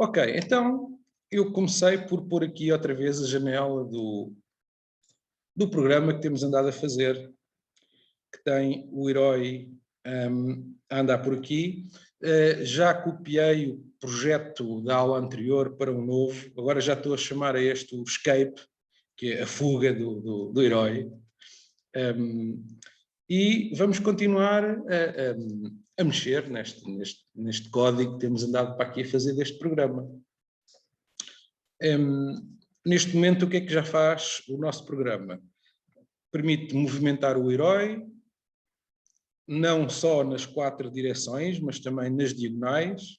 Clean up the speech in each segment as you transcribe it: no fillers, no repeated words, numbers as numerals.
Ok, então eu comecei por pôr aqui outra vez a janela do programa que temos andado a fazer, que tem o herói a andar por aqui. Já copiei o projeto da aula anterior para um novo, agora já estou a chamar a este o escape, que é a fuga do herói. E vamos continuar a mexer neste código que temos andado para aqui a fazer deste programa. Neste momento, o que é que já faz o nosso programa? Permite movimentar o herói, não só nas 4 direções, mas também nas diagonais,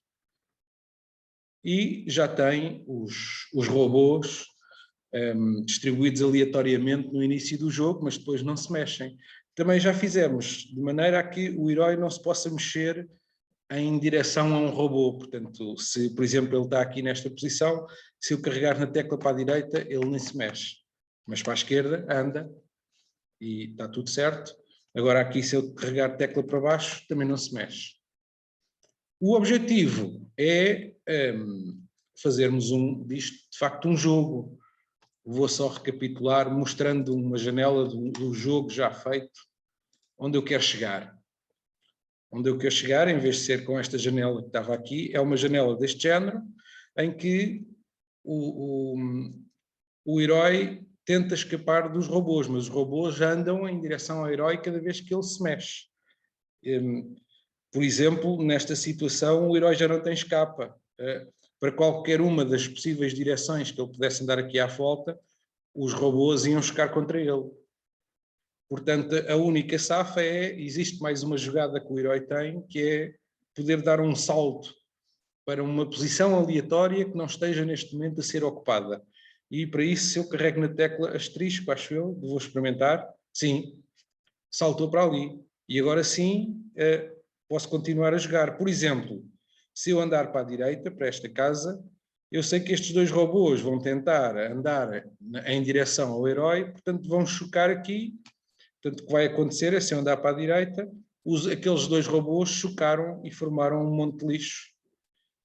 e já tem os robôs distribuídos aleatoriamente no início do jogo, mas depois não se mexem. Também já fizemos de maneira a que o herói não se possa mexer em direção a um robô. Portanto, se, por exemplo, ele está aqui nesta posição, se eu carregar na tecla para a direita, ele nem se mexe. Mas para a esquerda, anda e está tudo certo. Agora aqui, se eu carregar a tecla para baixo, também não se mexe. O objetivo é fazermos disto, de facto, um jogo. Vou só recapitular, mostrando uma janela do jogo já feito, onde eu quero chegar. Onde eu quero chegar, em vez de ser com esta janela que estava aqui, é uma janela deste género, em que o herói tenta escapar dos robôs, mas os robôs andam em direção ao herói cada vez que ele se mexe. Por exemplo, nesta situação, o herói já não tem escapa. Para qualquer uma das possíveis direções que ele pudesse andar aqui à volta, os robôs iam chocar contra ele. Portanto, a única safa existe mais uma jogada que o herói tem, que é poder dar um salto para uma posição aleatória que não esteja neste momento a ser ocupada. E para isso, se eu carrego na tecla asterisco, acho eu, vou experimentar, sim, saltou para ali. E agora sim, posso continuar a jogar. Por exemplo, se eu andar para a direita, para esta casa, eu sei que estes 2 robôs vão tentar andar em direção ao herói, portanto vão chocar aqui. Portanto, o que vai acontecer é, se eu andar para a direita, aqueles 2 robôs chocaram e formaram um monte de lixo.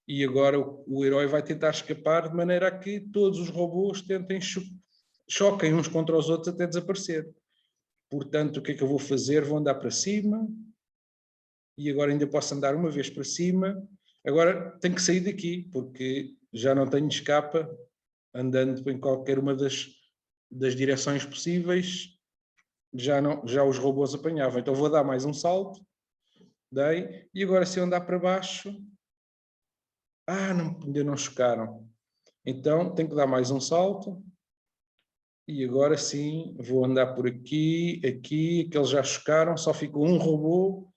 E agora o herói vai tentar escapar de maneira a que todos os robôs choquem uns contra os outros até desaparecer. Portanto, o que é que eu vou fazer? Vou andar para cima, e agora ainda posso andar uma vez para cima. Agora tenho que sair daqui, porque já não tenho escapa, andando em qualquer uma das direções possíveis, já os robôs apanhavam. Então vou dar mais um salto, dei, e agora se eu andar para baixo, ainda não chocaram. Então tenho que dar mais um salto, e agora sim vou andar por aqui, aqueles já chocaram, só ficou um robô.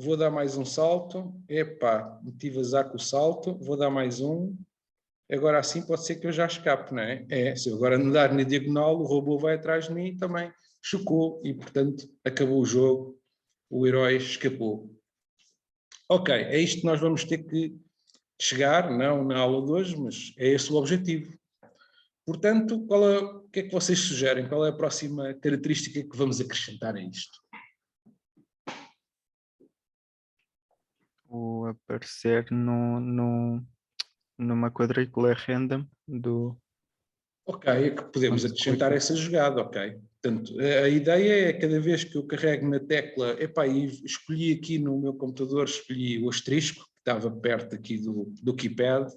Vou dar mais um salto. Epá, meti vazar com o salto. Vou dar mais um. Agora assim pode ser que eu já escape, não é? Se eu agora andar na diagonal, o robô vai atrás de mim também. Chocou e, portanto, acabou o jogo. O herói escapou. Ok, é isto que nós vamos ter que chegar, não na aula de hoje, mas é esse o objetivo. Portanto, o que é que vocês sugerem? Qual é a próxima característica que vamos acrescentar a isto? O aparecer numa quadrícula random do... Ok, é que podemos acrescentar essa jogada, ok. Portanto, a ideia é cada vez que eu carrego na tecla, e escolhi aqui no meu computador, escolhi o asterisco, que estava perto aqui do keypad,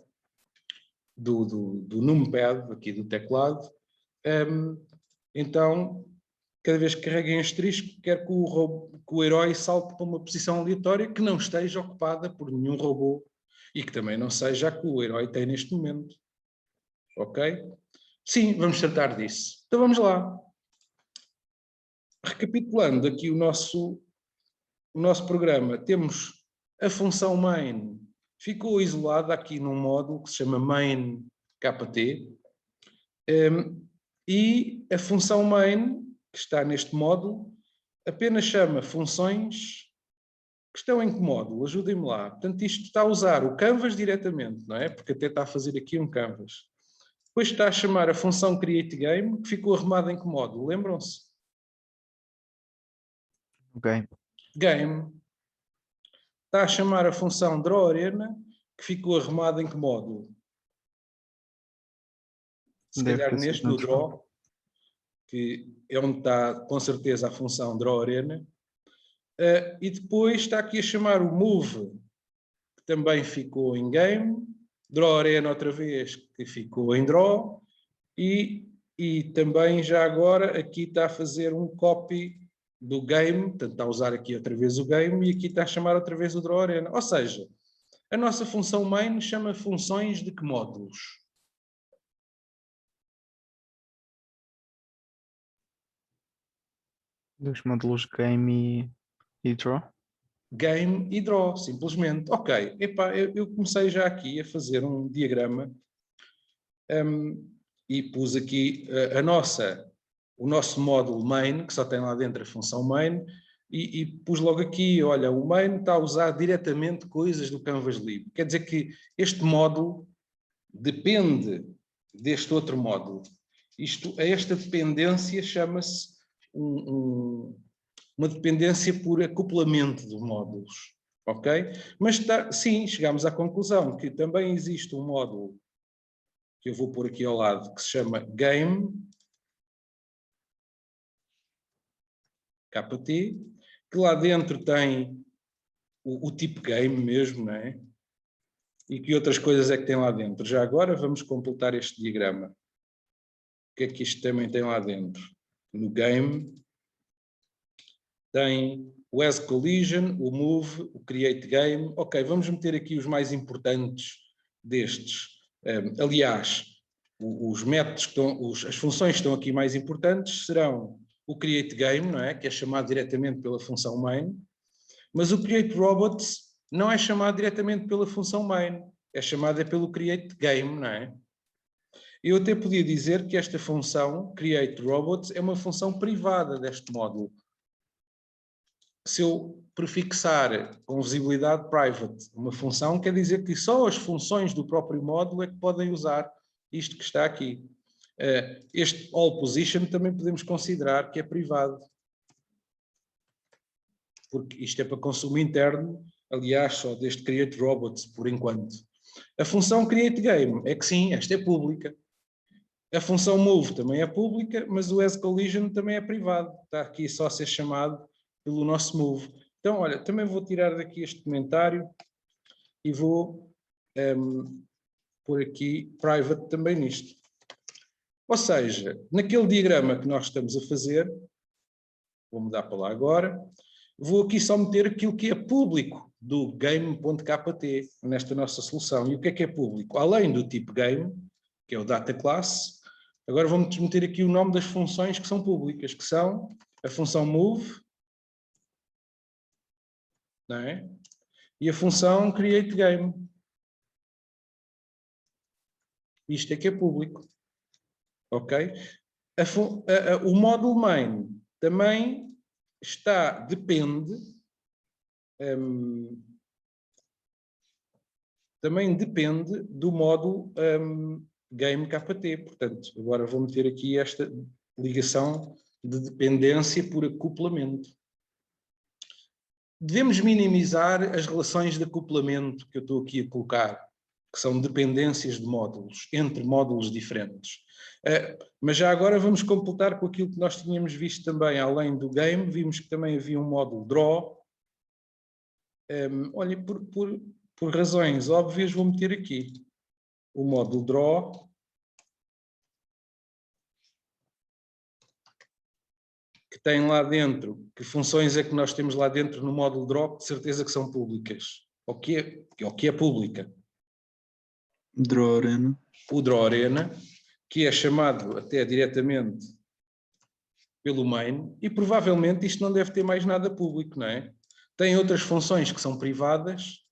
do numpad, aqui do teclado. Então, cada vez que carrego em asterisco, quero que o herói salte para uma posição aleatória que não esteja ocupada por nenhum robô e que também não seja a que o herói tem neste momento. Ok? Sim, vamos tratar disso. Então vamos lá. Recapitulando aqui o nosso programa, temos a função main, ficou isolada aqui num módulo que se chama main.kt, e a função main, que está neste módulo, apenas chama funções que estão em que módulo? Ajudem-me lá. Portanto, isto está a usar o canvas diretamente, não é? Porque até está a fazer aqui um canvas. Depois está a chamar a função createGame, que ficou arrumada em que módulo? Lembram-se? Game. Game. Está a chamar a função drawArena, que ficou arrumada em que módulo? se Deve calhar ter sido neste, no no draw, que é onde está com certeza a função draw arena. E depois está aqui a chamar o move, que também ficou em game, draw arena outra vez, que ficou em draw, e também já agora aqui está a fazer um copy do game, portanto está a usar aqui outra vez o game e aqui está a chamar outra vez o draw arena. Ou seja, a nossa função main chama funções de que módulos? Dos módulos game e draw. Game e draw, simplesmente. Ok, epá, eu comecei já aqui a fazer um diagrama e pus aqui o nosso módulo main, que só tem lá dentro a função main, e pus logo aqui, olha, o main está a usar diretamente coisas do Canvas Livre. Quer dizer que este módulo depende deste outro módulo. Esta dependência chama-se uma dependência por acoplamento de módulos. Ok? Mas sim, chegamos à conclusão que também existe um módulo que eu vou pôr aqui ao lado, que se chama Game, KT, que lá dentro tem o tipo game mesmo, não é? E que outras coisas é que tem lá dentro? Já agora vamos completar este diagrama. O que é que isto também tem lá dentro? No game tem o As Collision, o Move, o Create Game. Ok, vamos meter aqui os mais importantes destes. Aliás, os métodos que estão, as funções que estão aqui mais importantes serão o Create Game, não é? Que é chamado diretamente pela função main, mas o Create Robots não é chamado diretamente pela função main, é chamado pelo Create Game, não é? Eu até podia dizer que esta função, Create Robots, é uma função privada deste módulo. Se eu prefixar com visibilidade private uma função, quer dizer que só as funções do próprio módulo é que podem usar isto que está aqui. Este all position também podemos considerar que é privado, porque isto é para consumo interno, aliás, só deste Create Robots, por enquanto. A função Create Game é que sim, esta é pública. A função Move também é pública, mas o As Collision também é privado. Está aqui só a ser chamado pelo nosso Move. Então, olha, também vou tirar daqui este comentário e vou pôr aqui private também nisto. Ou seja, naquele diagrama que nós estamos a fazer, vou mudar para lá agora, vou aqui só meter aquilo que é público do game.kt nesta nossa solução. E o que é público? Além do tipo game, que é o data class, agora vamos meter aqui o nome das funções que são públicas, que são a função move, não é? E a função create game. Isto é que é público. Ok? O módulo main também também depende do módulo game KT. Portanto, agora vou meter aqui esta ligação de dependência por acoplamento. Devemos minimizar as relações de acoplamento que eu estou aqui a colocar, que são dependências de módulos, entre módulos diferentes. Mas já agora vamos completar com aquilo que nós tínhamos visto também, além do game, vimos que também havia um módulo draw. Olha, por razões óbvias, vou meter aqui o módulo draw. Que tem lá dentro, que funções é que nós temos lá dentro no módulo draw, de certeza que são públicas. O que é pública? Draw Arena. O Draw Arena, que é chamado até diretamente pelo main, e provavelmente isto não deve ter mais nada público, não é? Tem outras funções que são privadas,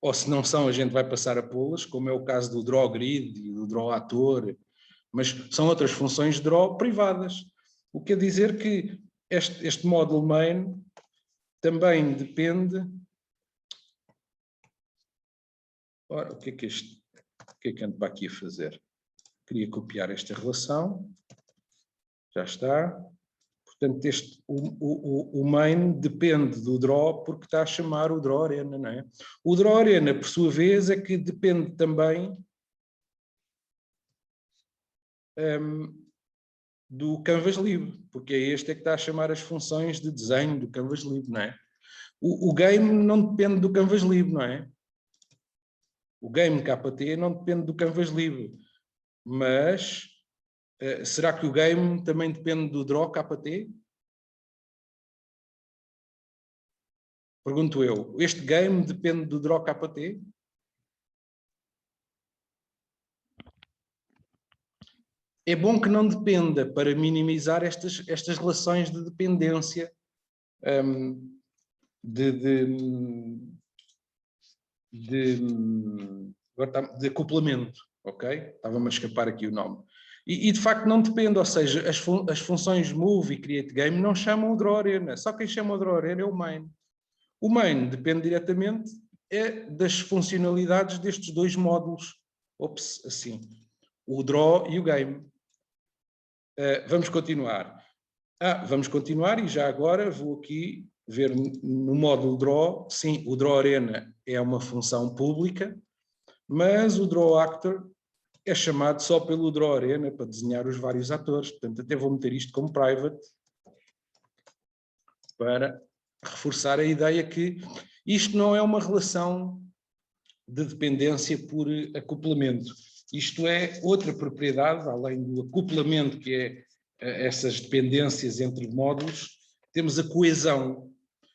ou se não são, a gente vai passar a pô-las, como é o caso do Draw Grid e do Draw Ator, mas são outras funções de draw privadas. O que quer dizer que este módulo main também depende... Ora, o que é que ando para aqui a fazer? Queria copiar esta relação. Já está. Portanto, o main depende do draw porque está a chamar o draw arena, não é? O draw arena, por sua vez, é que depende também do Canvas Livre, porque é este que está a chamar as funções de desenho do Canvas Livre, não é? O game não depende do Canvas Livre, não é? O game KT não depende do Canvas Livre, mas será que o game também depende do draw KT? Pergunto eu, este game depende do draw KT? É bom que não dependa para minimizar estas relações de dependência de acoplamento, ok? Estava-me a escapar aqui o nome. E de facto não depende, ou seja, as funções move e create game não chamam o draw arena, só quem chama o draw arena é o main. O main depende diretamente das funcionalidades destes dois módulos, assim, o draw e o game. Vamos continuar. Vamos continuar e já agora vou aqui ver no módulo draw, sim, o draw arena é uma função pública, mas o draw actor é chamado só pelo draw arena para desenhar os vários atores, portanto até vou meter isto como private para reforçar a ideia que isto não é uma relação de dependência por acoplamento. Isto é outra propriedade, além do acoplamento, que é essas dependências entre módulos, temos a coesão.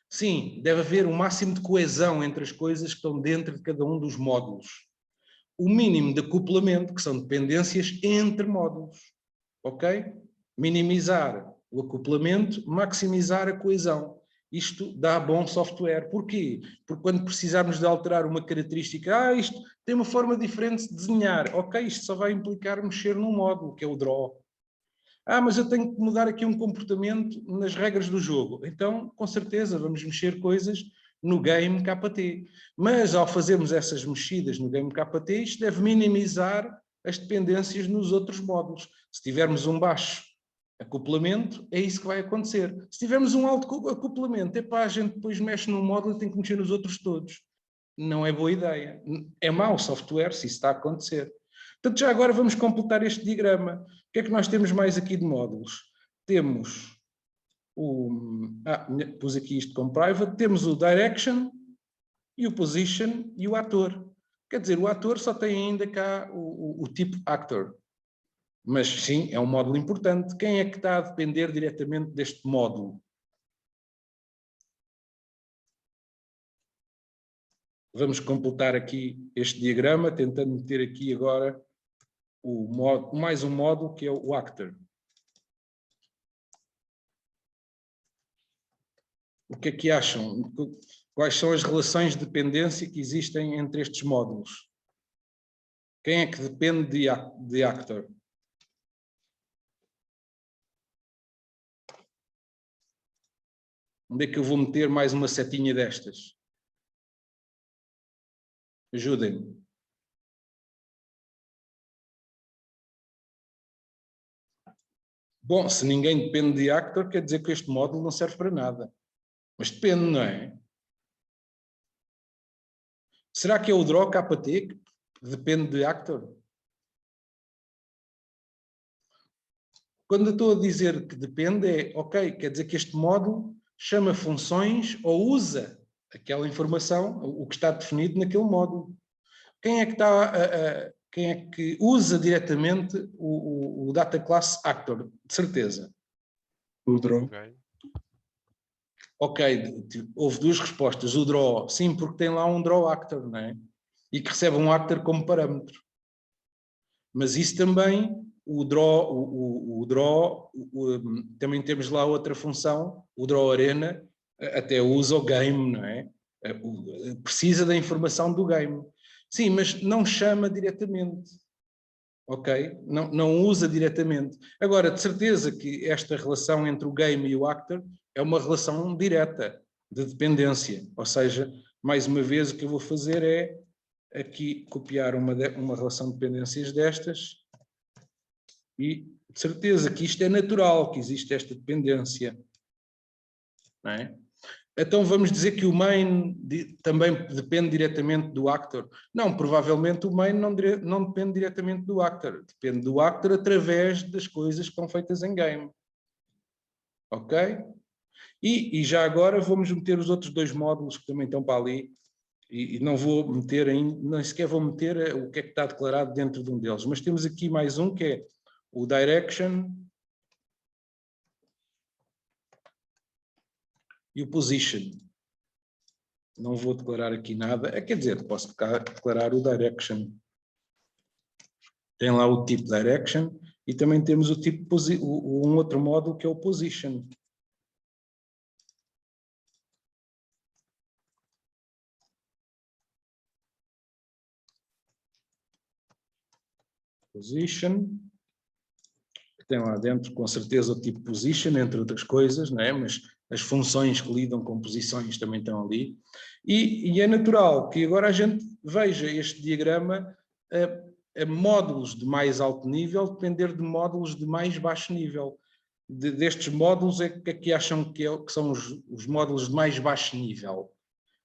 Sim, deve haver um máximo de coesão entre as coisas que estão dentro de cada um dos módulos. O mínimo de acoplamento, que são dependências entre módulos. Ok? Minimizar o acoplamento, maximizar a coesão. Isto dá bom software. Porquê? Porque quando precisarmos de alterar uma característica, isto tem uma forma diferente de desenhar. Ok, isto só vai implicar mexer num módulo, que é o draw. Mas eu tenho que mudar aqui um comportamento nas regras do jogo. Então, com certeza, vamos mexer coisas no game KT. Mas, ao fazermos essas mexidas no game KT, isto deve minimizar as dependências nos outros módulos. Se tivermos um baixo acoplamento, é isso que vai acontecer. Se tivermos um alto acoplamento, a gente depois mexe num módulo e tem que mexer nos outros todos. Não é boa ideia. É mau software se isso está a acontecer. Portanto, já agora vamos completar este diagrama. O que é que nós temos mais aqui de módulos? Temos pus aqui isto como private, temos o direction e o position e o ator. Quer dizer, o ator só tem ainda cá o tipo actor. Mas sim, é um módulo importante. Quem é que está a depender diretamente deste módulo? Vamos completar aqui este diagrama, tentando meter aqui agora mais um módulo que é o actor. O que é que acham? Quais são as relações de dependência que existem entre estes módulos? Quem é que depende de actor? Onde é que eu vou meter mais uma setinha destas? Ajudem-me. Bom, se ninguém depende de actor, quer dizer que este módulo não serve para nada. Mas depende, não é? Será que é o draw KT que depende de actor? Quando eu estou a dizer que depende, ok, quer dizer que este módulo chama funções ou usa aquela informação, o que está definido naquele módulo. Quem é que quem é que usa diretamente o data class actor? De certeza. O draw. Okay. Ok, houve duas respostas. O draw, sim, porque tem lá um draw actor, não é? E que recebe um actor como parâmetro. Mas isso também, o draw, também temos lá outra função, o draw arena, até usa o game, não é? Precisa da informação do game. Sim, mas não chama diretamente. Ok? Não usa diretamente. Agora, de certeza que esta relação entre o game e o actor é uma relação direta de dependência. Ou seja, mais uma vez o que eu vou fazer é aqui copiar uma relação de dependências destas e de certeza que isto é natural, que existe esta dependência. Não é? Então vamos dizer que o main também depende diretamente do actor? Não, provavelmente o main não depende diretamente do actor. Depende do actor através das coisas que estão feitas em game. Ok? E já agora vamos meter os outros dois módulos que também estão para ali. E não vou meter ainda, nem sequer vou meter o que é que está declarado dentro de um deles. Mas temos aqui mais um que é o direction e o position. Não vou declarar aqui nada. Quer dizer, posso declarar o direction. Tem lá o tipo direction e também temos o tipo um outro módulo que é o position. Position, que tem lá dentro com certeza o tipo position, entre outras coisas, não é? Mas as funções que lidam com posições também estão ali. E é natural que agora a gente veja este diagrama a módulos de mais alto nível depender de módulos de mais baixo nível. Destes módulos é que aqui acham que são os módulos de mais baixo nível,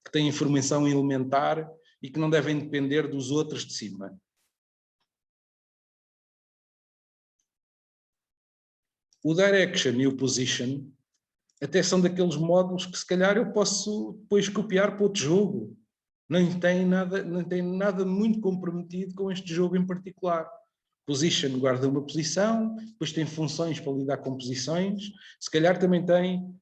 que têm informação elementar e que não devem depender dos outros de cima. O direction e o position até são daqueles módulos que se calhar eu posso depois copiar para outro jogo. Não tem nada muito comprometido com este jogo em particular. Position guarda uma posição, depois tem funções para lidar com posições, se calhar também tem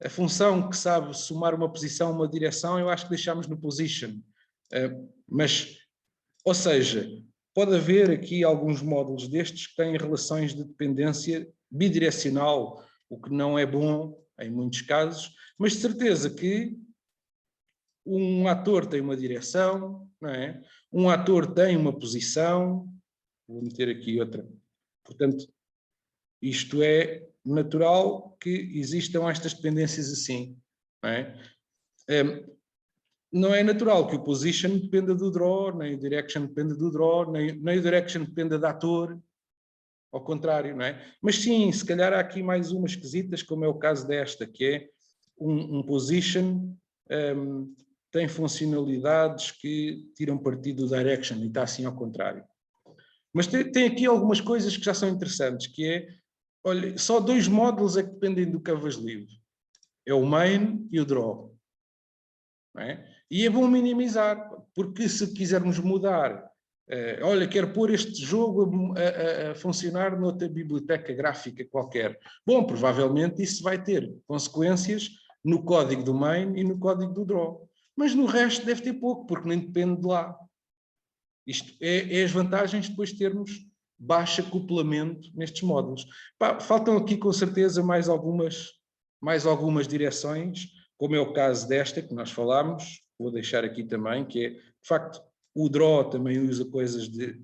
a função que sabe somar uma posição a uma direção, eu acho que deixamos no position. Mas, ou seja, pode haver aqui alguns módulos destes que têm relações de dependência bidirecional, o que não é bom em muitos casos, mas de certeza que um ator tem uma direção, não é? Um ator tem uma posição, vou meter aqui outra. Portanto, isto é natural que existam estas dependências assim, não é? Não é natural que o position dependa do draw, nem o direction dependa do draw, nem o direction dependa da ator, ao contrário, não é? Mas sim, se calhar há aqui mais umas esquisitas, como é o caso desta, que é um position tem funcionalidades que tiram partido do direction e está assim ao contrário. Mas tem aqui algumas coisas que já são interessantes, que é, olha, só dois módulos é que dependem do canvas livre. É o main e o draw. Não é? E é bom minimizar, porque se quisermos mudar, olha, quero pôr este jogo a funcionar noutra biblioteca gráfica qualquer. Bom, provavelmente isso vai ter consequências no código do main e no código do draw. Mas no resto deve ter pouco, porque nem depende de lá. Isto é as vantagens de depois termos baixo acoplamento nestes módulos. Faltam aqui com certeza mais algumas direções, como é o caso desta que nós falámos, vou deixar aqui também, que é, de facto, o draw também usa coisas de...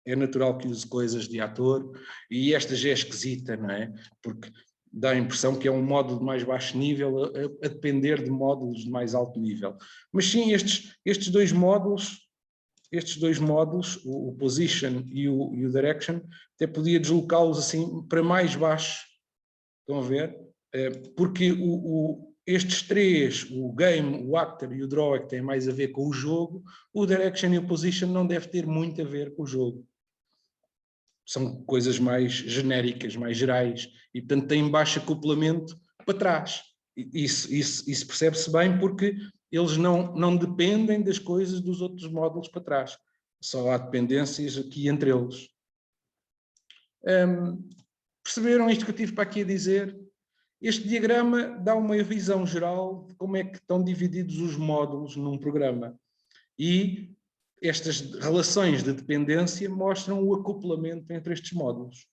É natural que use coisas de ator, e esta já é esquisita, não é? Porque dá a impressão que é um módulo de mais baixo nível a depender de módulos de mais alto nível. Mas sim, estes dois módulos, o position e o direction, até podia deslocá-los assim para mais baixo, estão a ver? Porque estes três, o game, o actor e o draw, é que têm mais a ver com o jogo, o direction e o position não deve ter muito a ver com o jogo. São coisas mais genéricas, mais gerais, e portanto têm baixo acoplamento para trás. Isso percebe-se bem porque eles não dependem das coisas dos outros módulos para trás. Só há dependências aqui entre eles. Perceberam isto que eu tive para aqui a dizer? Este diagrama dá uma visão geral de como é que estão divididos os módulos num programa. E estas relações de dependência mostram o acoplamento entre estes módulos.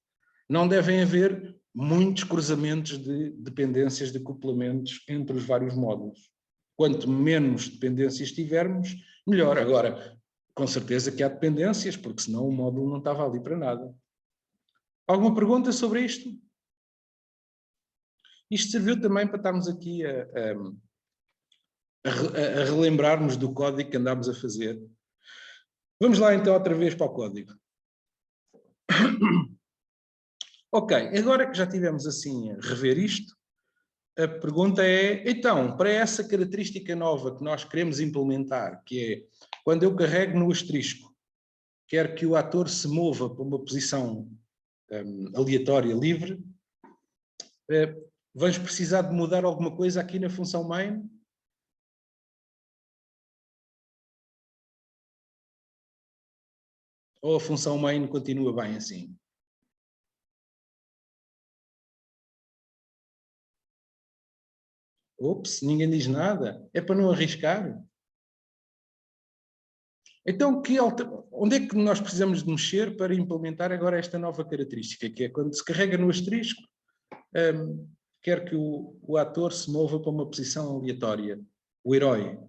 Não devem haver muitos cruzamentos de dependências, de acoplamentos entre os vários módulos. Quanto menos dependências tivermos, melhor. Agora, com certeza que há dependências, porque senão o módulo não estava ali para nada. Alguma pergunta sobre isto? Isto serviu também para estarmos aqui a relembrarmos do código que andámos a fazer. Vamos lá então outra vez para o código. Ok, agora que já tivemos assim a rever isto, a pergunta é, então, para essa característica nova que nós queremos implementar, que é, quando eu carrego no asterisco, quero que o ator se mova para uma posição aleatória livre, vamos precisar de mudar alguma coisa aqui na função main? Ou a função main continua bem assim? Ops, ninguém diz nada. É para não arriscar. Então, onde é que nós precisamos de mexer para implementar agora esta nova característica, que é quando se carrega no asterisco, quer que o ator se mova para uma posição aleatória, o herói.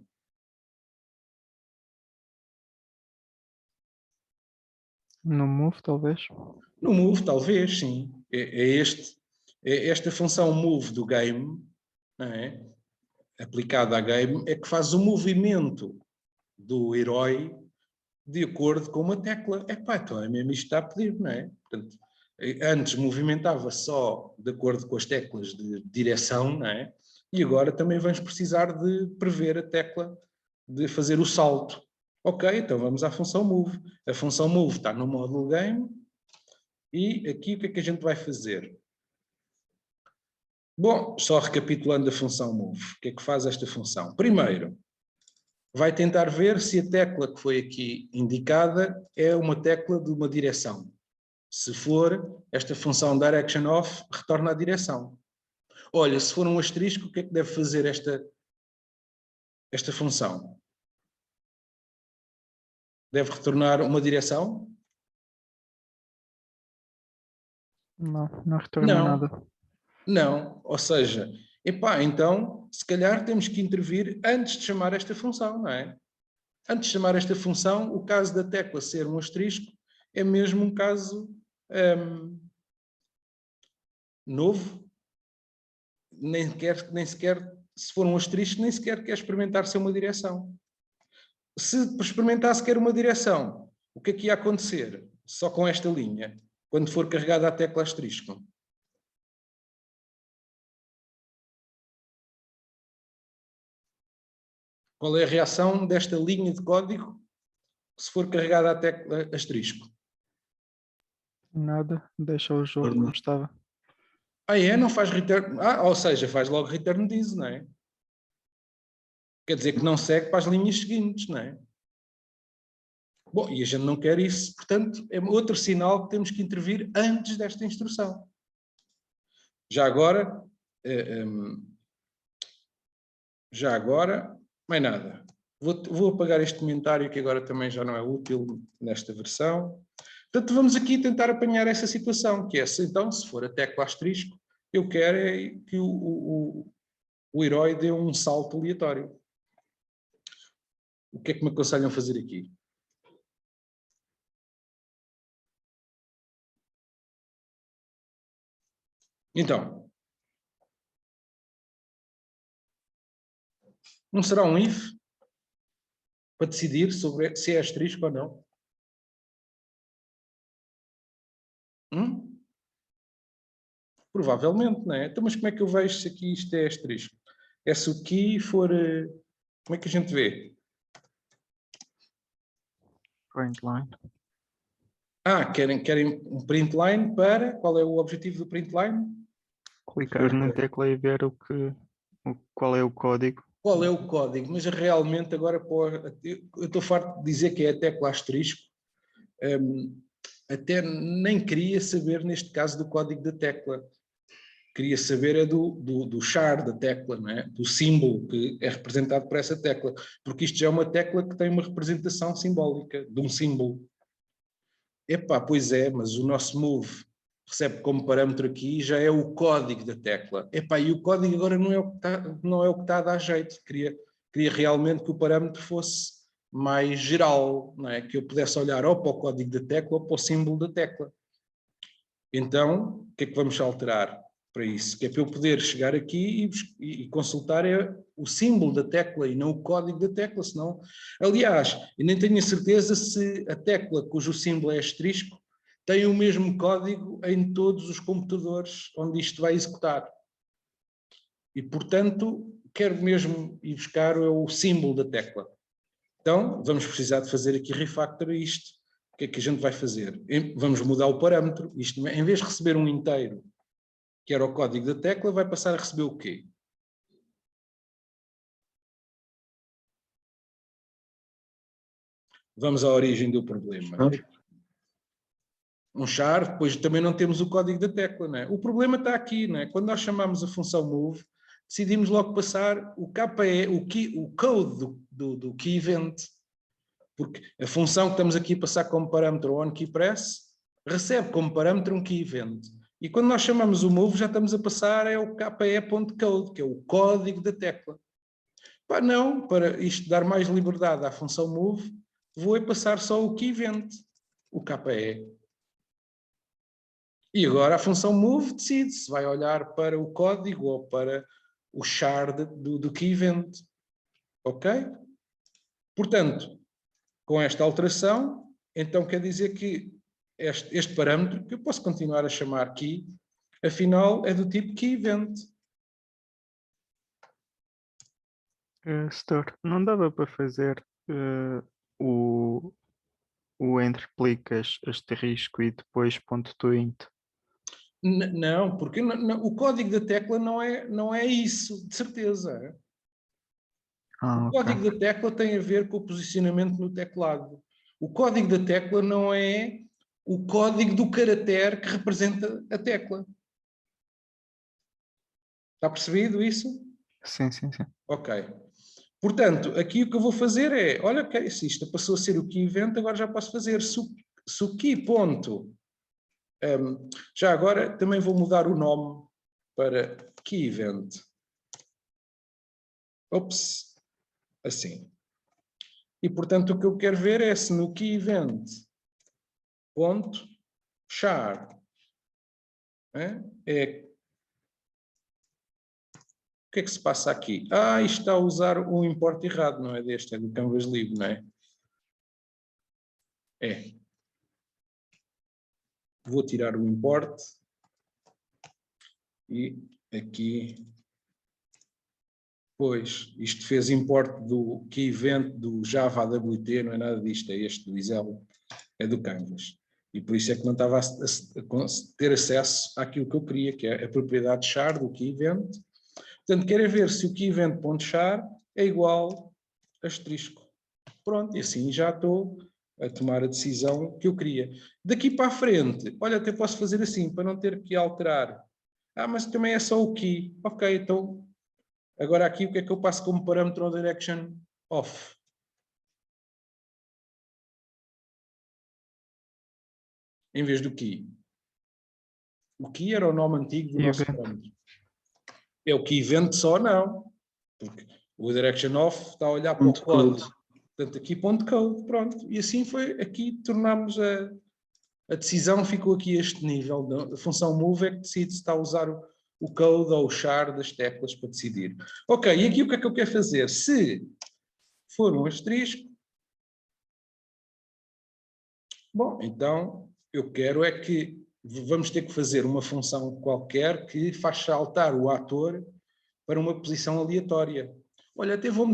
No move, talvez. No move, talvez, sim. Esta função move do game, não é? Aplicada à game, é que faz o movimento do herói de acordo com uma tecla. Então é mesmo isto que está a pedir, não é? Portanto, antes movimentava só de acordo com as teclas de direção, não é? E agora também vamos precisar de prever a tecla de fazer o salto. Ok, então vamos à função move. A função move está no módulo game e aqui o que é que a gente vai fazer? Bom, só recapitulando a função move. O que é que faz esta função? Primeiro, vai tentar ver se a tecla que foi aqui indicada é uma tecla de uma direção. Se for, esta função direction off retorna à direção. Olha, se for um asterisco, o que é que deve fazer esta função? Deve retornar uma direção? Não retorna nada. Não. Ou seja, então, se calhar temos que intervir antes de chamar esta função, não é? Antes de chamar esta função, o caso da tecla ser um asterisco é mesmo um caso novo. Nem sequer, se for um asterisco, nem sequer quer experimentar ser uma direção. Se experimentar sequer uma direção, o que é que ia acontecer? Só com esta linha, quando for carregada a tecla asterisco. Qual é a reação desta linha de código se for carregada a tecla asterisco? Nada, deixa o jogo como estava. Não faz return... ou seja, faz logo return this, não é? Quer dizer que não segue para as linhas seguintes, não é? Bom, e a gente não quer isso, portanto, é outro sinal que temos que intervir antes desta instrução. Já agora, mais nada. Vou apagar este comentário que agora também já não é útil nesta versão. Portanto, vamos aqui tentar apanhar essa situação, que é, então, se for a tecla asterisco, eu quero é que o herói dê um salto aleatório. O que é que me aconselham a fazer aqui? Então, não será um if para decidir sobre se é asterisco ou não? Provavelmente, não é? Então, mas como é que eu vejo se aqui isto é asterisco? É se o key for... como é que a gente vê? Print line. Querem um print line para... Qual é o objetivo do print line? Clicar na tecla e ver qual é o código. Qual é o código? Mas realmente agora eu estou farto de dizer que é a tecla asterisco. Até nem queria saber, neste caso, do código da tecla. Queria saber do char da tecla, não é? Do símbolo que é representado por essa tecla. Porque isto já é uma tecla que tem uma representação simbólica, de um símbolo. Pois é, mas o nosso move recebe como parâmetro aqui já é o código da tecla. E o código agora não é o que está a dar jeito. Queria realmente que o parâmetro fosse mais geral, não é? Que eu pudesse olhar ou para o código da tecla ou para o símbolo da tecla. Então, o que é que vamos alterar para isso? Que é para eu poder chegar aqui e consultar o símbolo da tecla e não o código da tecla, senão... Aliás, eu nem tenho a certeza se a tecla cujo símbolo é asterisco tem o mesmo código em todos os computadores onde isto vai executar. E, portanto, quero mesmo ir buscar o símbolo da tecla. Então, vamos precisar de fazer aqui refactor a isto. O que é que a gente vai fazer? Vamos mudar o parâmetro. Isto, em vez de receber um inteiro, que era o código da tecla, vai passar a receber o quê? Vamos à origem do problema. Um char, depois também não temos o código da tecla, não é? O problema está aqui, não é? Quando nós chamamos a função move, decidimos logo passar o KE, o code do key event, porque a função que estamos aqui a passar como parâmetro onKeyPress recebe como parâmetro um key event. E quando nós chamamos o move, já estamos a passar o ke.code, que é o código da tecla. Pá, não, para isto dar mais liberdade à função move, vou passar só o key event, o KE. E agora a função move decide se vai olhar para o código ou para o char do key event. Ok? Portanto, com esta alteração, então quer dizer que este parâmetro, que eu posso continuar a chamar key, afinal é do tipo key event. Setor, não dava para fazer o entre plicas asterisco e depois ponto .int? Não, porque o código da tecla não é isso, de certeza. O código da tecla tem a ver com o posicionamento no teclado. O código da tecla não é o código do caractere que representa a tecla. Está percebido isso? Sim, sim, sim. Ok. Portanto, aqui o que eu vou fazer é, olha, se isto passou a ser o key event, agora já posso fazer se o key ponto. Já agora também vou mudar o nome para key event. Ops, assim. E, portanto, o que eu quero ver é se no key event ponto char o que é que se passa aqui? Isto está a usar um import errado, não é deste, é do Canvas Livre, não é? É. Vou tirar o import e aqui, pois, isto fez import do key event do Java AWT, não é nada disto, é este do Isel, é do Canvas. E por isso é que não estava a ter acesso àquilo que eu queria, que é a propriedade char do key event. Portanto, quero ver se o key event.char é igual a asterisco. Pronto, e assim já estou a tomar a decisão que eu queria. Daqui para a frente, olha, até posso fazer assim, para não ter que alterar. Mas também é só o key. Ok, então, agora aqui o que é que eu passo como parâmetro ao direction off? Em vez do key. O key era o nome antigo do nosso parâmetro. É o key event só? Não. Porque o direction off está a olhar para o código. Portanto, aqui ponto .code, pronto. E assim foi, aqui tornámos a decisão, ficou aqui a este nível. A função move é que decide se está a usar o code ou o char das teclas para decidir. Ok, e aqui o que é que eu quero fazer? Se for um asterisco, bom, então eu quero é que vamos ter que fazer uma função qualquer que faz saltar o ator para uma posição aleatória. Olha, até vou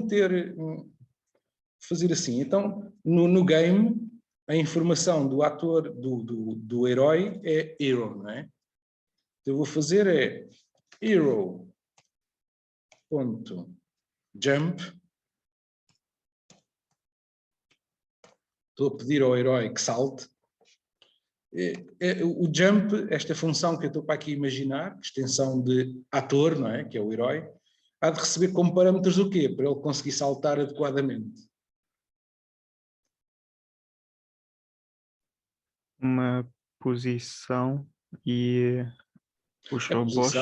fazer assim. Então, no game, a informação do ator, do herói é hero, não é? Então, eu vou fazer é hero.jump. Estou a pedir ao herói que salte. O jump, esta função que eu estou para aqui imaginar, extensão de ator, não é? Que é o herói, há de receber como parâmetros o quê? Para ele conseguir saltar adequadamente. Uma posição e os robôs.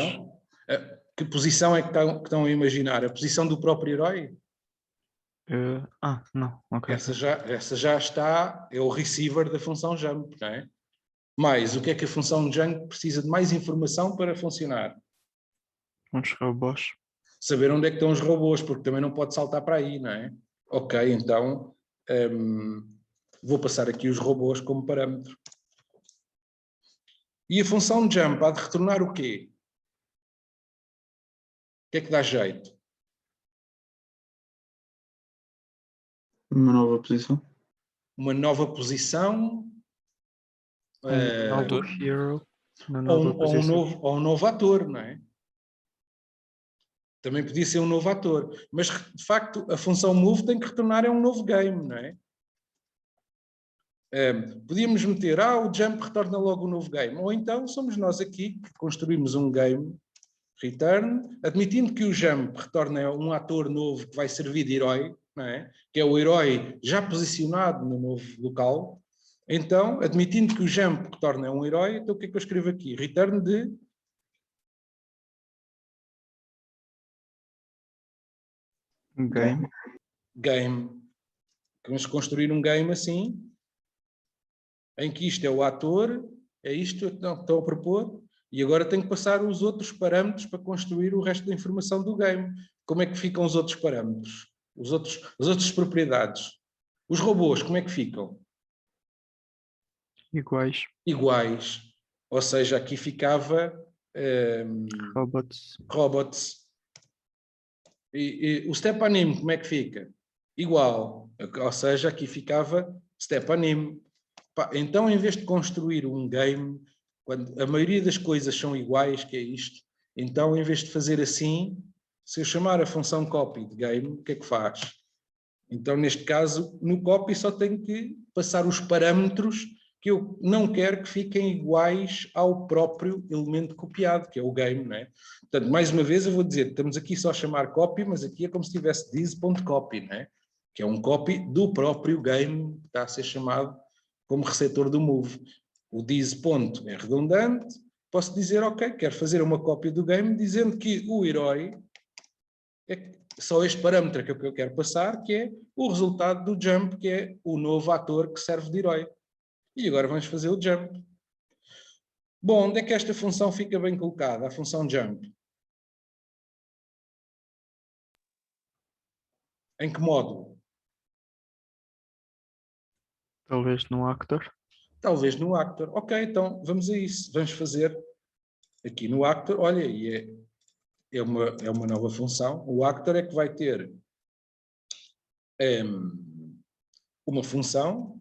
Que posição é que estão a imaginar? A posição do próprio herói? Não, ok. Essa já está, é o receiver da função jump, não é? Mas o que é que a função jump precisa de mais informação para funcionar? Uns robôs. Saber onde é que estão os robôs, porque também não pode saltar para aí, não é? Ok, então vou passar aqui os robôs como parâmetro. E a função jump há de retornar o quê? que é que dá jeito? Uma nova posição. Uma nova posição, Novo hero na ou nova um posição. ou um novo ator, não é? Também podia ser um novo ator. Mas, de facto, a função move tem que retornar a um novo game, não é? Podíamos meter, o jump retorna logo um novo game. Ou então somos nós aqui que construímos um game, return, admitindo que o jump retorna um ator novo que vai servir de herói, não é? Que é o herói já posicionado no novo local. Então, admitindo que o jump retorna um herói, então o que é que eu escrevo aqui? Return de Game. game. Vamos construir um game assim, em que isto é o ator, é isto que estão a propor, e agora tenho que passar os outros parâmetros para construir o resto da informação do game. Como é que ficam os outros parâmetros? As outras propriedades? Os robôs, como é que ficam? Iguais. Iguais. Ou seja, aqui ficava Robots. robots. E o stepanim, como é que fica? Igual. Ou seja, aqui ficava stepanim. Então, em vez de construir um game, quando a maioria das coisas são iguais, que é isto, então, em vez de fazer assim, se eu chamar a função copy de game, o que é que faz? Então, neste caso, no copy só tenho que passar os parâmetros que eu não quero que fiquem iguais ao próprio elemento copiado, que é o game, não é? Portanto, mais uma vez eu vou dizer, estamos aqui só a chamar copy, mas aqui é como se tivesse this.copy, não é? Que é um copy do próprio game que está a ser chamado como receptor do move. O this ponto é redundante, posso dizer, ok, quero fazer uma cópia do game dizendo que o herói é só este parâmetro que eu quero passar, que é o resultado do jump, que é o novo ator que serve de herói. E agora vamos fazer o jump. Bom, onde é que esta função fica bem colocada, a função jump? Em que módulo? Talvez no actor. Talvez no actor. Ok, então vamos a isso. Vamos fazer aqui no actor, olha, e é uma nova função. O actor é que vai ter uma função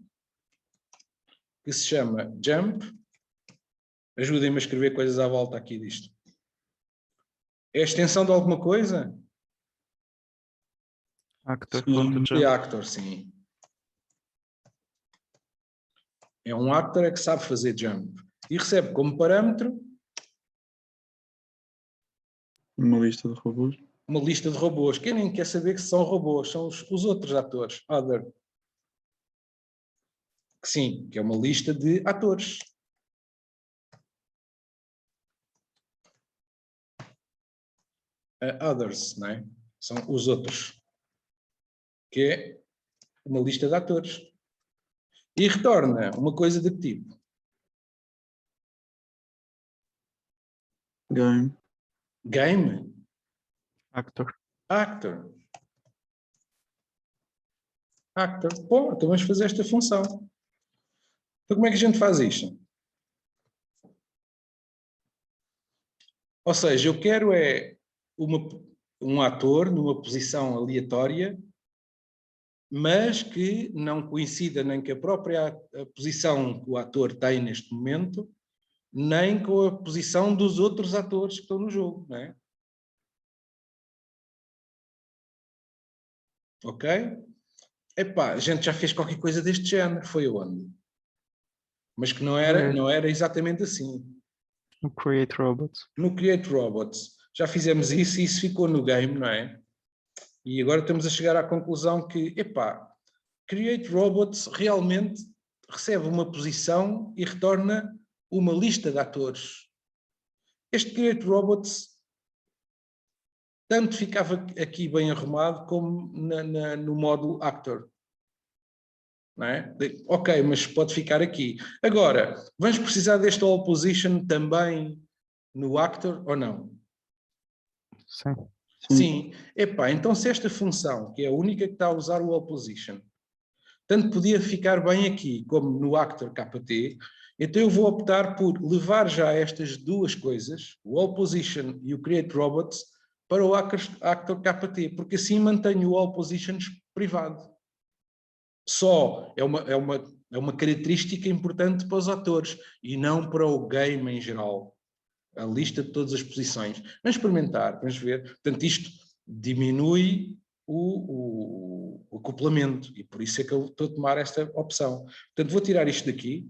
que se chama jump. Ajudem-me a escrever coisas à volta aqui disto. É a extensão de alguma coisa? Actor.jump. De actor, sim. É um actor que sabe fazer jump. E recebe como parâmetro Uma lista de robôs. uma lista de robôs. Quem nem quer saber que são robôs, são os outros atores. Other. Sim, que é uma lista de atores. Others, não é? São os outros. Que é uma lista de atores. E retorna uma coisa de que tipo? Game. Game? Actor. Actor. Actor. Bom, então vamos fazer esta função. Então como é que a gente faz isto? Ou seja, eu quero um ator numa posição aleatória, mas que não coincida nem com a própria posição que o ator tem neste momento, nem com a posição dos outros atores que estão no jogo, não é? Ok? Epá, a gente já fez qualquer coisa deste género, foi onde? Mas que não era exatamente assim. No Create Robots. No Create Robots. Já fizemos isso e isso ficou no game, não é? E agora estamos a chegar à conclusão que, epá, Create Robots realmente recebe uma posição e retorna uma lista de atores. Este Create Robots tanto ficava aqui bem arrumado como no módulo Actor. Não é? Ok, mas pode ficar aqui. Agora, vamos precisar deste All Position também no Actor ou não? Sim. Sim. Epá, então se esta função, que é a única que está a usar o All Position, tanto podia ficar bem aqui como no Actor KT, então eu vou optar por levar já estas duas coisas, o All Position e o Create Robots, para o actor KT, porque assim mantenho o all positions privado. Só é uma característica importante para os atores e não para o game em geral. A lista de todas as posições. Vamos experimentar, vamos ver. Portanto, isto diminui o acoplamento e por isso é que eu estou a tomar esta opção. Portanto, vou tirar isto daqui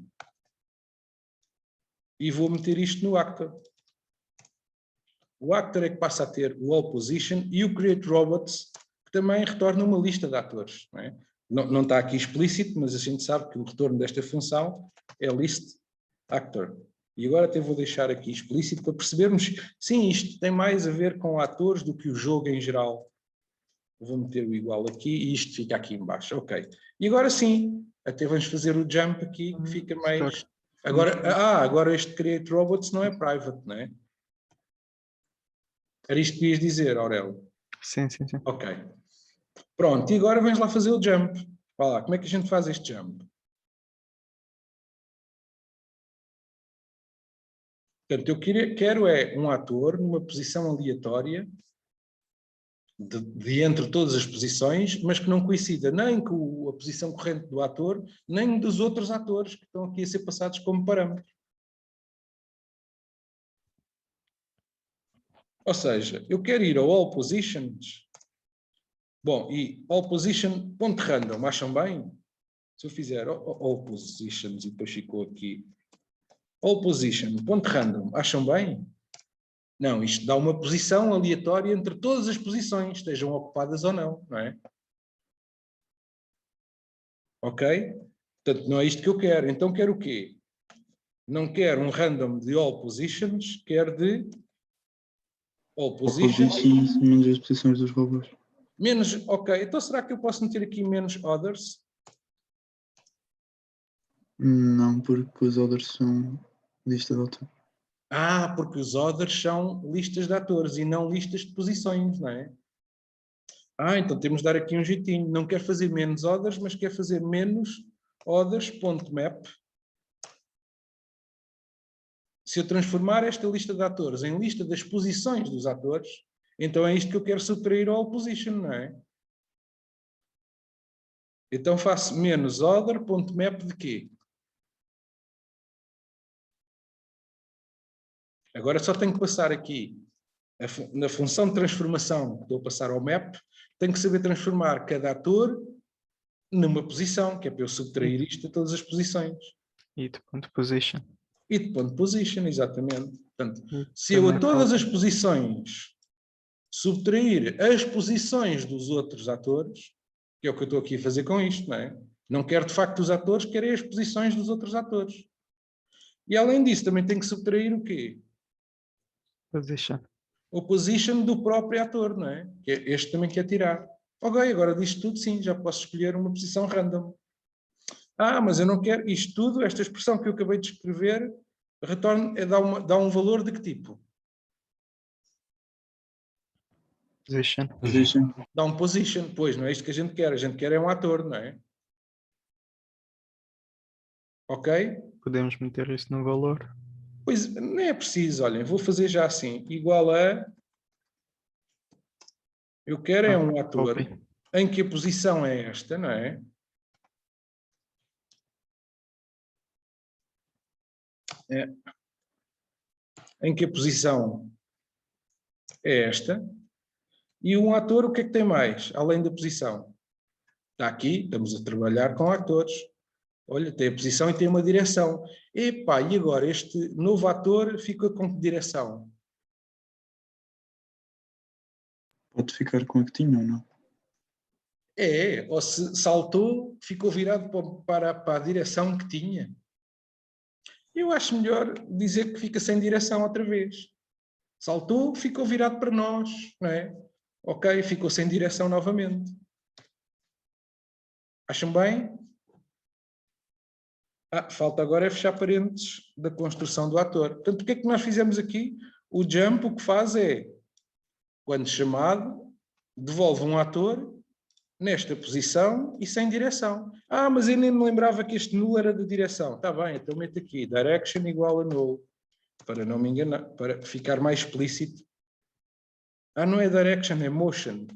e vou meter isto no actor. O actor é que passa a ter o all position e o create robots, que também retorna uma lista de atores. Não é? Não está aqui explícito, mas a gente sabe que o retorno desta função é list actor. E agora até vou deixar aqui explícito para percebermos, sim, isto tem mais a ver com atores do que o jogo em geral. Vou meter o igual aqui e isto fica aqui em baixo. Ok. E agora sim, até vamos fazer o jump aqui, que fica mais... Agora este create robots não é private, não é? Era isto que ias dizer, Aurélio? Sim, sim, sim. Ok. Pronto, e agora vamos lá fazer o jump. Vá lá, como é que a gente faz este jump? Portanto, eu quero é um ator numa posição aleatória de entre todas as posições, mas que não coincida nem com a posição corrente do ator, nem dos outros atores que estão aqui a ser passados como parâmetros. Ou seja, eu quero ir ao all positions. Bom, e all position ponto random, acham bem? Se eu fizer all positions e depois ficou aqui all position ponto random, acham bem? Não, isto dá uma posição aleatória entre todas as posições, estejam ocupadas ou não, não é? Ok? Portanto, não é isto que eu quero. Então quero o quê? Não quero um random de all positions, quero de all positions. Menos as posições dos robôs. Menos, ok. Então será que eu posso meter aqui menos others? Não, porque os others são lista de autor. Ah, porque os others são listas de atores e não listas de posições, não é? Ah, então temos de dar aqui um jeitinho. Não quer fazer menos others, mas quer fazer menos others.map. Se eu transformar esta lista de atores em lista das posições dos atores, então é isto que eu quero subtrair ao all position, não é? Então faço menos other.map de quê? Agora só tenho que passar aqui, na função de transformação que estou a passar ao map, tenho que saber transformar cada ator numa posição, que é para eu subtrair isto a todas as posições. It.position. It.position, exatamente. Portanto, E se eu a também todas falta- as posições subtrair as posições dos outros atores, que é o que eu estou aqui a fazer com isto, não é? Não quero de facto os atores, quero as posições dos outros atores. E além disso, também tenho que subtrair o quê? Position. O position do próprio ator, não é? Que este também quer tirar. Ok, agora disto tudo sim, já posso escolher uma posição random. Ah, mas eu não quero isto tudo, esta expressão que eu acabei de escrever, retorno, dá um valor de que tipo? Position. Dá um position, pois, não é isto que a gente quer é um ator, não é? Ok? Podemos meter isso no valor. Pois, não é preciso, olhem, vou fazer já assim, igual a, eu quero é um ator Copy. em que a posição é esta, não é? Em que a posição é esta, e um ator, o que é que tem mais, além da posição? Está aqui, estamos a trabalhar com atores. Olha, tem a posição e tem uma direção. Epá, e agora este novo ator fica com que direção? Pode ficar com a que tinha ou não? Ou se saltou, ficou virado para a direção que tinha. Eu acho melhor dizer que fica sem direção outra vez. Saltou, ficou virado para nós, não é? Ok, ficou sem direção novamente. Acham bem? Falta agora é fechar parênteses da construção do ator. Portanto, o que é que nós fizemos aqui? O jump o que faz é, quando chamado, devolve um ator nesta posição e sem direção. Ah, mas eu nem me lembrava que este null era de direção. Está bem, então meto aqui, direction igual a null, para não me enganar, para ficar mais explícito Ah, não é direction, é motion.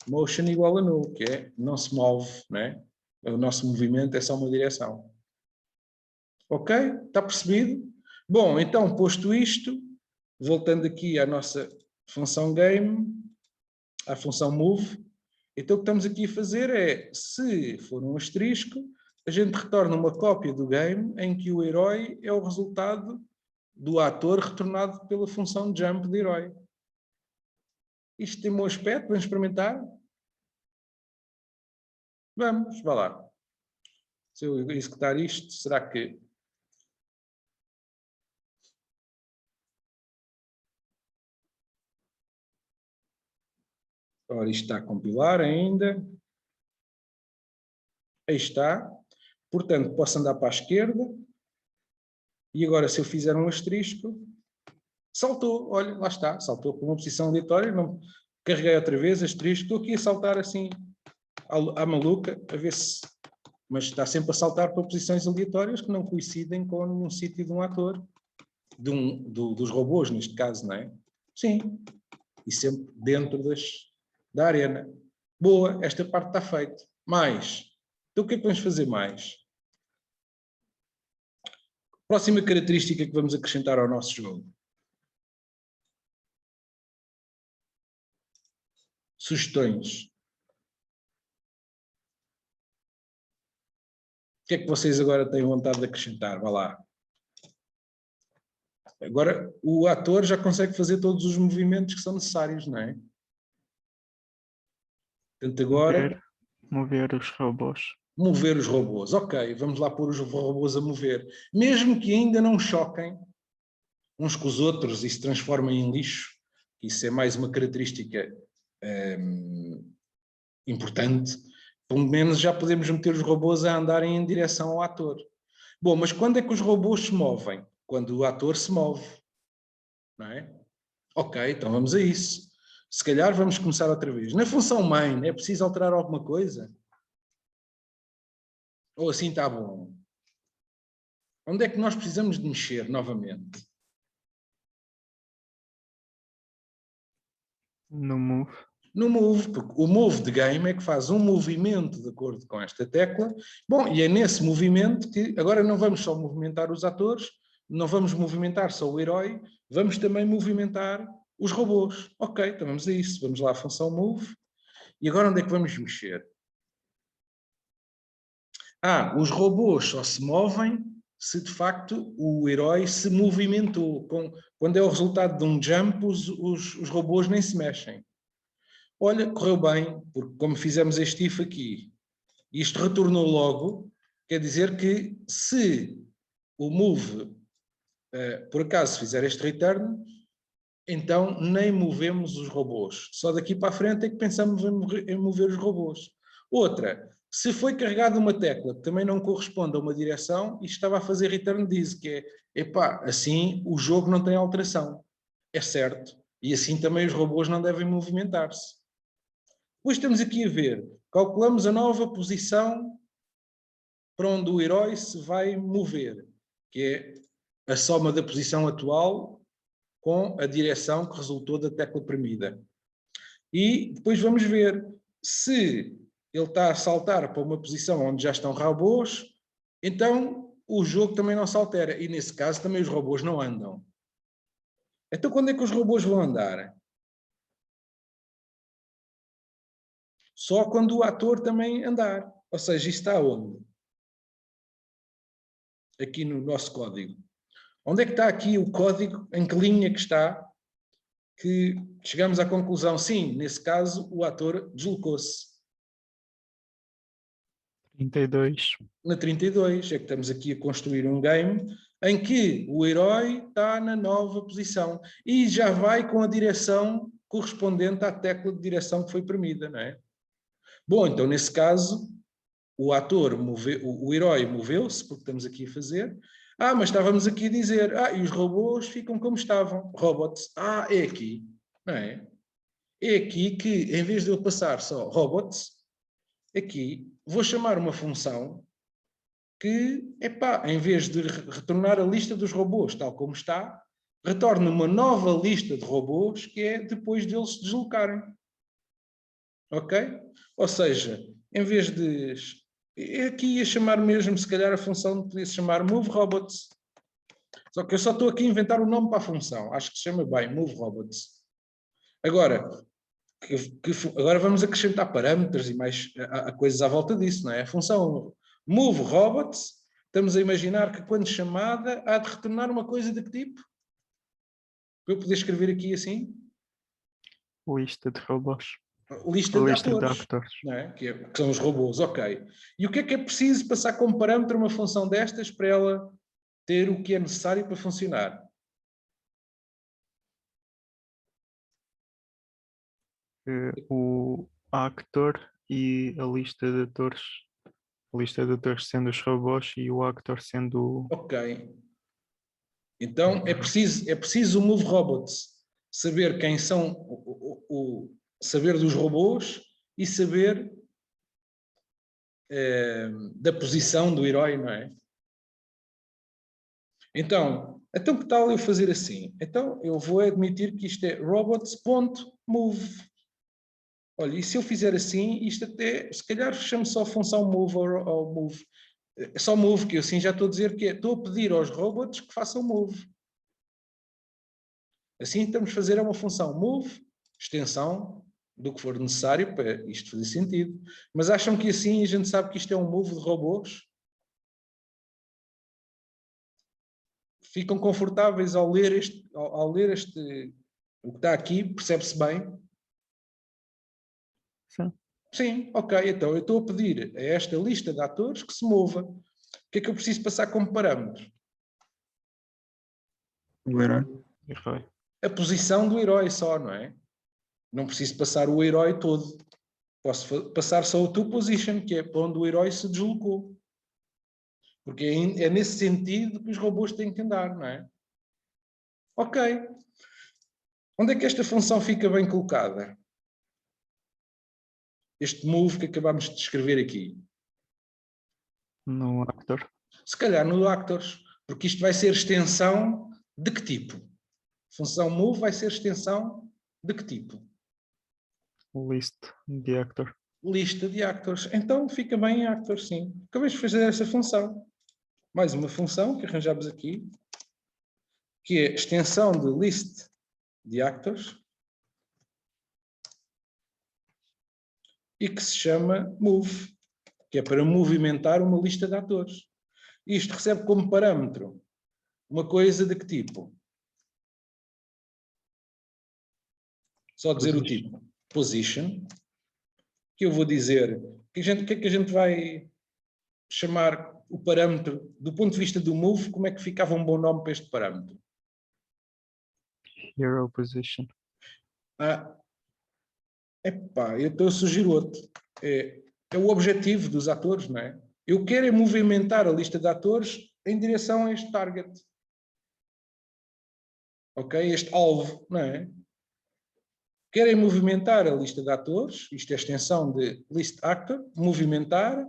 Motion igual a null, que é não se move, né? O nosso movimento é só uma direção. Ok? Está percebido? Bom, então, posto isto, voltando aqui à nossa função game, à função move, então o que estamos aqui a fazer é, se for um asterisco, a gente retorna uma cópia do game em que o herói é o resultado do ator retornado pela função jump de herói. Isto tem um bom aspecto, vamos experimentar? Vamos, vá lá. Se eu executar isto, será que... Ora, isto está a compilar ainda. Aí está. Portanto, posso andar para a esquerda. E agora, se eu fizer um asterisco, saltou. Olha, lá está. Saltou para uma posição aleatória. Não... Carreguei outra vez, asterisco. Estou aqui a saltar assim à maluca, a ver se... Mas está sempre a saltar para posições aleatórias que não coincidem com um sítio de um ator. Dos robôs, neste caso, não é? Sim. E sempre dentro da arena. Boa, esta parte está feita. Mais. Então o que é que vamos fazer mais? Próxima característica que vamos acrescentar ao nosso jogo. Sugestões. O que é que vocês agora têm vontade de acrescentar? Vá lá. Agora, o ator já consegue fazer todos os movimentos que são necessários, não é? Portanto, agora... Mover os robôs. Mover os robôs. Ok, vamos lá pôr os robôs a mover. Mesmo que ainda não choquem uns com os outros e se transformem em lixo, isso é mais uma característica importante, pelo menos já podemos meter os robôs a andarem em direção ao ator. Bom, mas quando é que os robôs se movem? Quando o ator se move, não é? Ok, então vamos a isso. Se calhar vamos começar outra vez. Na função main, é preciso alterar alguma coisa? Ou assim está bom? Onde é que nós precisamos de mexer novamente? No move. No move, porque o move de game é que faz um movimento de acordo com esta tecla. Bom, e é nesse movimento que agora não vamos só movimentar os atores, não vamos movimentar só o herói, vamos também movimentar os robôs. Ok, então vamos a isso. Vamos lá à função move. E agora onde é que vamos mexer? Os robôs só se movem se de facto o herói se movimentou. Quando é o resultado de um jump, os robôs nem se mexem. Olha, correu bem, porque como fizemos este if aqui, isto retornou logo, quer dizer que se o move, por acaso, fizer este return, então nem movemos os robôs. Só daqui para a frente é que pensamos em mover os robôs. Outra, se foi carregada uma tecla que também não corresponde a uma direção, isto estava a fazer return diz, que é, epá, assim o jogo não tem alteração. É certo. E assim também os robôs não devem movimentar-se. Depois estamos aqui a ver, calculamos a nova posição para onde o herói se vai mover, que é a soma da posição atual com a direção que resultou da tecla premida. E depois vamos ver se ele está a saltar para uma posição onde já estão robôs, então o jogo também não se altera. E nesse caso também os robôs não andam. Então quando é que os robôs vão andar? Só quando o ator também andar. Ou seja, isto está onde? Aqui no nosso código. Onde é que está aqui o código? Em que linha que está? Que chegamos à conclusão, sim, nesse caso o ator deslocou-se. 32. Na 32, é que estamos aqui a construir um game em que o herói está na nova posição e já vai com a direção correspondente à tecla de direção que foi premida, não é? Bom, então nesse caso o ator, o herói moveu-se, porque estamos aqui a fazer, mas estávamos aqui a dizer, e os robôs ficam como estavam, robots, é aqui, não é? É aqui que, em vez de eu passar só robots, aqui vou chamar uma função que, em vez de retornar a lista dos robôs tal como está, retorna uma nova lista de robôs que é depois deles se deslocarem. Ok? Ou seja, em vez de... Aqui ia chamar mesmo, se calhar, a função podia-se chamar moveRobots. Só que eu só estou aqui a inventar o nome para a função. Acho que se chama bem, moveRobots. Agora, agora vamos acrescentar parâmetros e mais coisas à volta disso, não é? A função moveRobots, estamos a imaginar que quando chamada há de retornar uma coisa de que tipo? Para eu poder escrever aqui assim? Lista de robôs. Lista de Lista de atores, atores. não é? Que são os robôs, ok. E o que é preciso passar como parâmetro uma função destas para ela ter o que é necessário para funcionar? O actor e a lista de atores. A lista de atores sendo os robôs e o actor sendo... Ok. Então é preciso o moveRobots saber quem são, saber dos robôs e saber da posição do herói, não é? Então que tal eu fazer assim? Então eu vou admitir que isto é robots.move. Olha, e se eu fizer assim, isto até, se calhar chamo só a função move ou move. É só move, que eu assim já estou a dizer que estou a pedir aos robots que façam move. Assim estamos a fazer uma função move, extensão do que for necessário para isto fazer sentido. Mas acham que assim a gente sabe que isto é um move de robôs? Ficam confortáveis ao ler o que está aqui, percebe-se bem? Sim. Sim, ok, então eu estou a pedir a esta lista de atores que se mova. O que é que eu preciso passar como parâmetro? O herói. Herói. A posição do herói só, não é? Não preciso passar o herói todo. Posso passar só o to position, que é para onde o herói se deslocou. Porque é nesse sentido que os robôs têm que andar, não é? Ok. Onde é que esta função fica bem colocada? Este move que acabamos de descrever aqui. No actor. Se calhar no actors, porque isto vai ser extensão de que tipo? A função move vai ser extensão de que tipo? List de actor. Lista de actors. Então fica bem em actors, sim. Acabei de fazer essa função. Mais uma função que arranjamos aqui, que é extensão de list de actors e que se chama move, que é para movimentar uma lista de atores. Isto recebe como parâmetro uma coisa de que tipo? Só dizer o tipo. Position. Que eu vou dizer, o que é que a gente vai chamar o parâmetro, do ponto de vista do move, como é que ficava um bom nome para este parâmetro? Hero position. Epá, eu sugiro outro. É o objetivo dos atores, não é? Eu quero é movimentar a lista de atores em direção a este target. Ok? Este alvo, não é? Querem movimentar a lista de atores, isto é a extensão de list actor, movimentar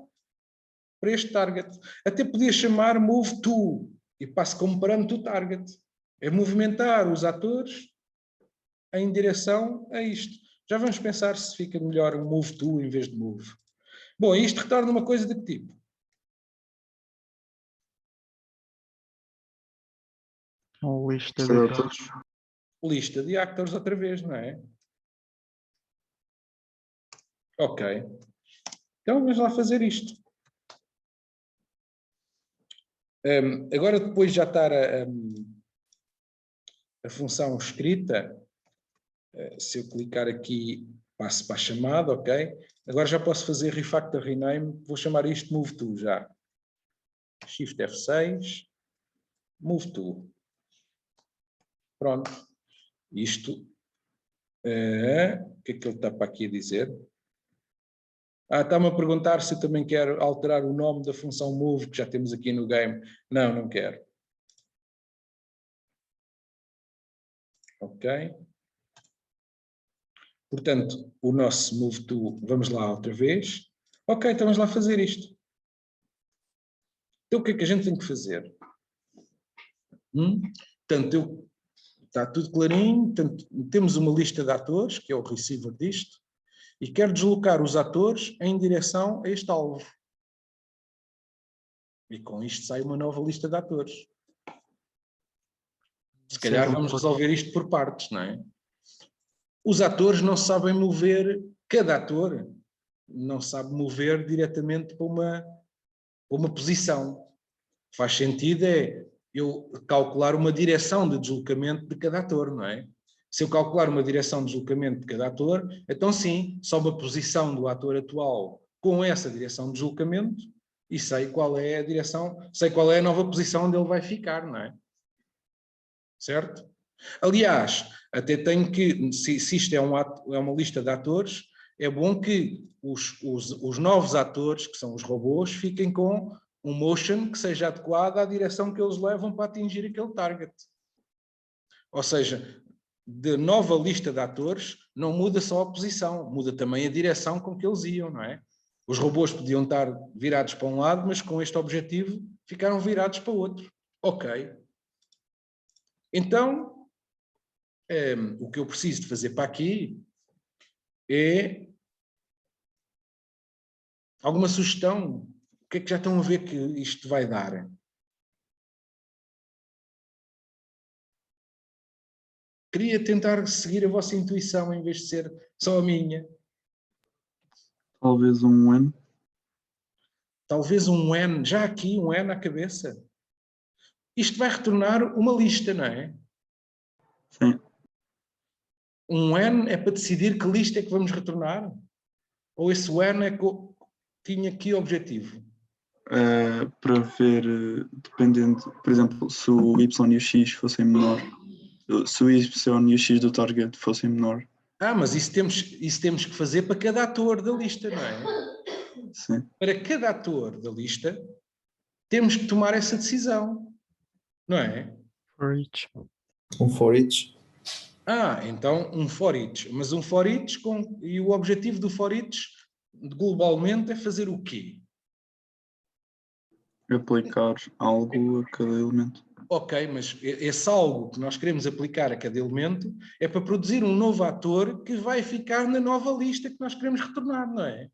para este target. Até podia chamar move to, e passo como parâmetro o target. É movimentar os atores em direção a isto. Já vamos pensar se fica melhor um move to em vez de move. Bom, isto retorna uma coisa de que tipo? Uma lista Lista de de atores. atores. Lista de actors outra vez, não é? Ok. Então vamos lá fazer isto. Agora depois de já estar a função escrita, se eu clicar aqui, passo para a chamada, ok? Agora já posso fazer refactor rename, vou chamar isto move to já. Shift F6, move to. Pronto. Isto, o que é que ele está para aqui a dizer? Está-me a perguntar se eu também quero alterar o nome da função move que já temos aqui no game. Não, não quero. Ok. Portanto, o nosso move to, vamos lá outra vez. Ok, então vamos lá fazer isto. Então o que é que a gente tem que fazer? Portanto, eu Está tudo clarinho, portanto, temos uma lista de atores, que é o receiver disto, e quero deslocar os atores em direção a este alvo. E com isto sai uma nova lista de atores. Se calhar vamos resolver isto por partes, não é? Os atores não sabem mover, cada ator não sabe mover diretamente para uma posição. Faz sentido eu calcular uma direção de deslocamento de cada ator, não é? Se eu calcular uma direção de deslocamento de cada ator, então sim, só uma posição do ator atual com essa direção de deslocamento e sei qual é a direção, sei qual é a nova posição onde ele vai ficar, não é? Certo? Aliás, até tenho que, se isto é uma lista de atores, é bom que os novos atores, que são os robôs, fiquem com um motion que seja adequado à direção que eles levam para atingir aquele target. Ou seja, de nova lista de atores, não muda só a posição, muda também a direção com que eles iam, não é? Os robôs podiam estar virados para um lado, mas com este objetivo ficaram virados para o outro. Ok. Então, o que eu preciso de fazer para aqui é alguma sugestão. O que é que já estão a ver que isto vai dar? Queria tentar seguir a vossa intuição em vez de ser só a minha. Talvez um N. Talvez um N, já aqui um N na cabeça. Isto vai retornar uma lista, não é? Sim. Um N é para decidir que lista é que vamos retornar? Ou esse N é que tinha que objetivo? Para ver, dependendo, por exemplo, se o Y e o X fossem menor, se o Y e o X do target fossem menor. Mas isso temos que fazer para cada ator da lista, não é? Sim. Para cada ator da lista, temos que tomar essa decisão, não é? For each. Um for each. Então um for each. Mas um for each, e o objetivo do for each, globalmente, é fazer o quê? Aplicar algo a cada elemento. Ok, mas esse algo que nós queremos aplicar a cada elemento é para produzir um novo ator que vai ficar na nova lista que nós queremos retornar, não é?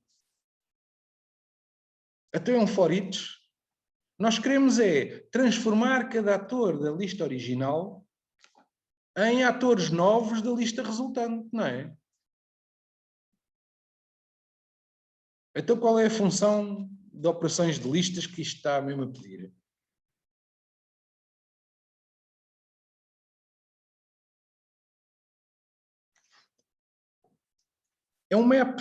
Até um for each. Nós queremos transformar cada ator da lista original em atores novos da lista resultante, não é? Então qual é a função de operações de listas que isto está mesmo a pedir? É um map.